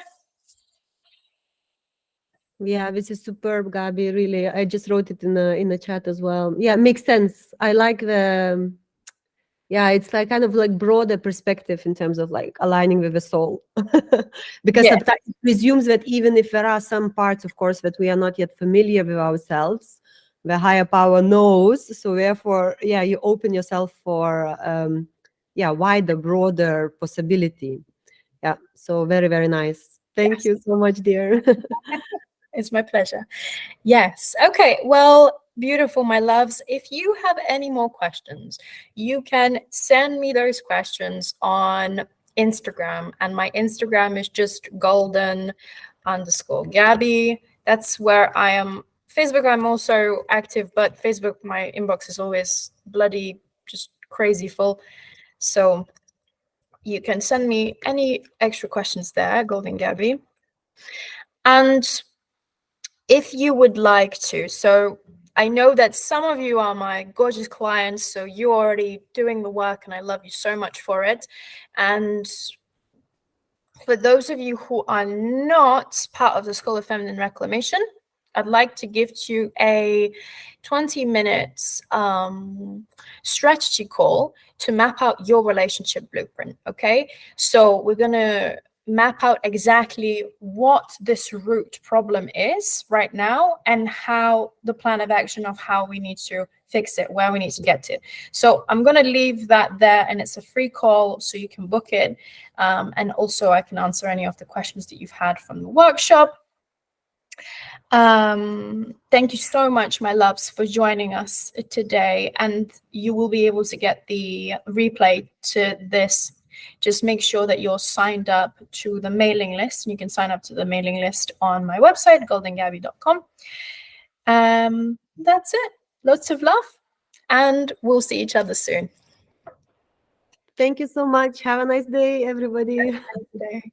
Yeah, this is superb, Gabi. Really, I just wrote it in the chat as well. Yeah, it makes sense. I like the, yeah, it's like kind of like broader perspective in terms of like aligning with the soul, because sometimes it presumes that even if there are some parts, of course, that we are not yet familiar with ourselves, the higher power knows. So therefore, yeah, you open yourself for wider, broader possibility. Yeah, so very, very nice. Thank you so much, dear. It's my pleasure. Yes. Okay. Well, beautiful, my loves. If you have any more questions, you can send me those questions on Instagram. And my Instagram is just golden_Gabi. That's where I am. Facebook, I'm also active, but Facebook, my inbox is always bloody, just crazy full. So you can send me any extra questions there, Golden Gabi. And if you would like to, so I know that some of you are my gorgeous clients, so you're already doing the work, and I love you so much for it. And for those of you who are not part of the School of Feminine Reclamation, I'd like to give you a 20 minutes strategy call to map out your relationship blueprint, okay? So we're going to map out exactly what this root problem is right now and how the plan of action of how we need to fix it, where we need to get to. So I'm going to leave that there, and it's a free call, so you can book it. And also I can answer any of the questions that you've had from the workshop. Thank you so much, my loves, for joining us today, and you will be able to get the replay to this. Just make sure that you're signed up to the mailing list. You can sign up to the mailing list on my website, goldengabi.com. That's it. Lots of love, and we'll see each other soon. Thank you so much. Have a nice day, everybody. Have a nice day.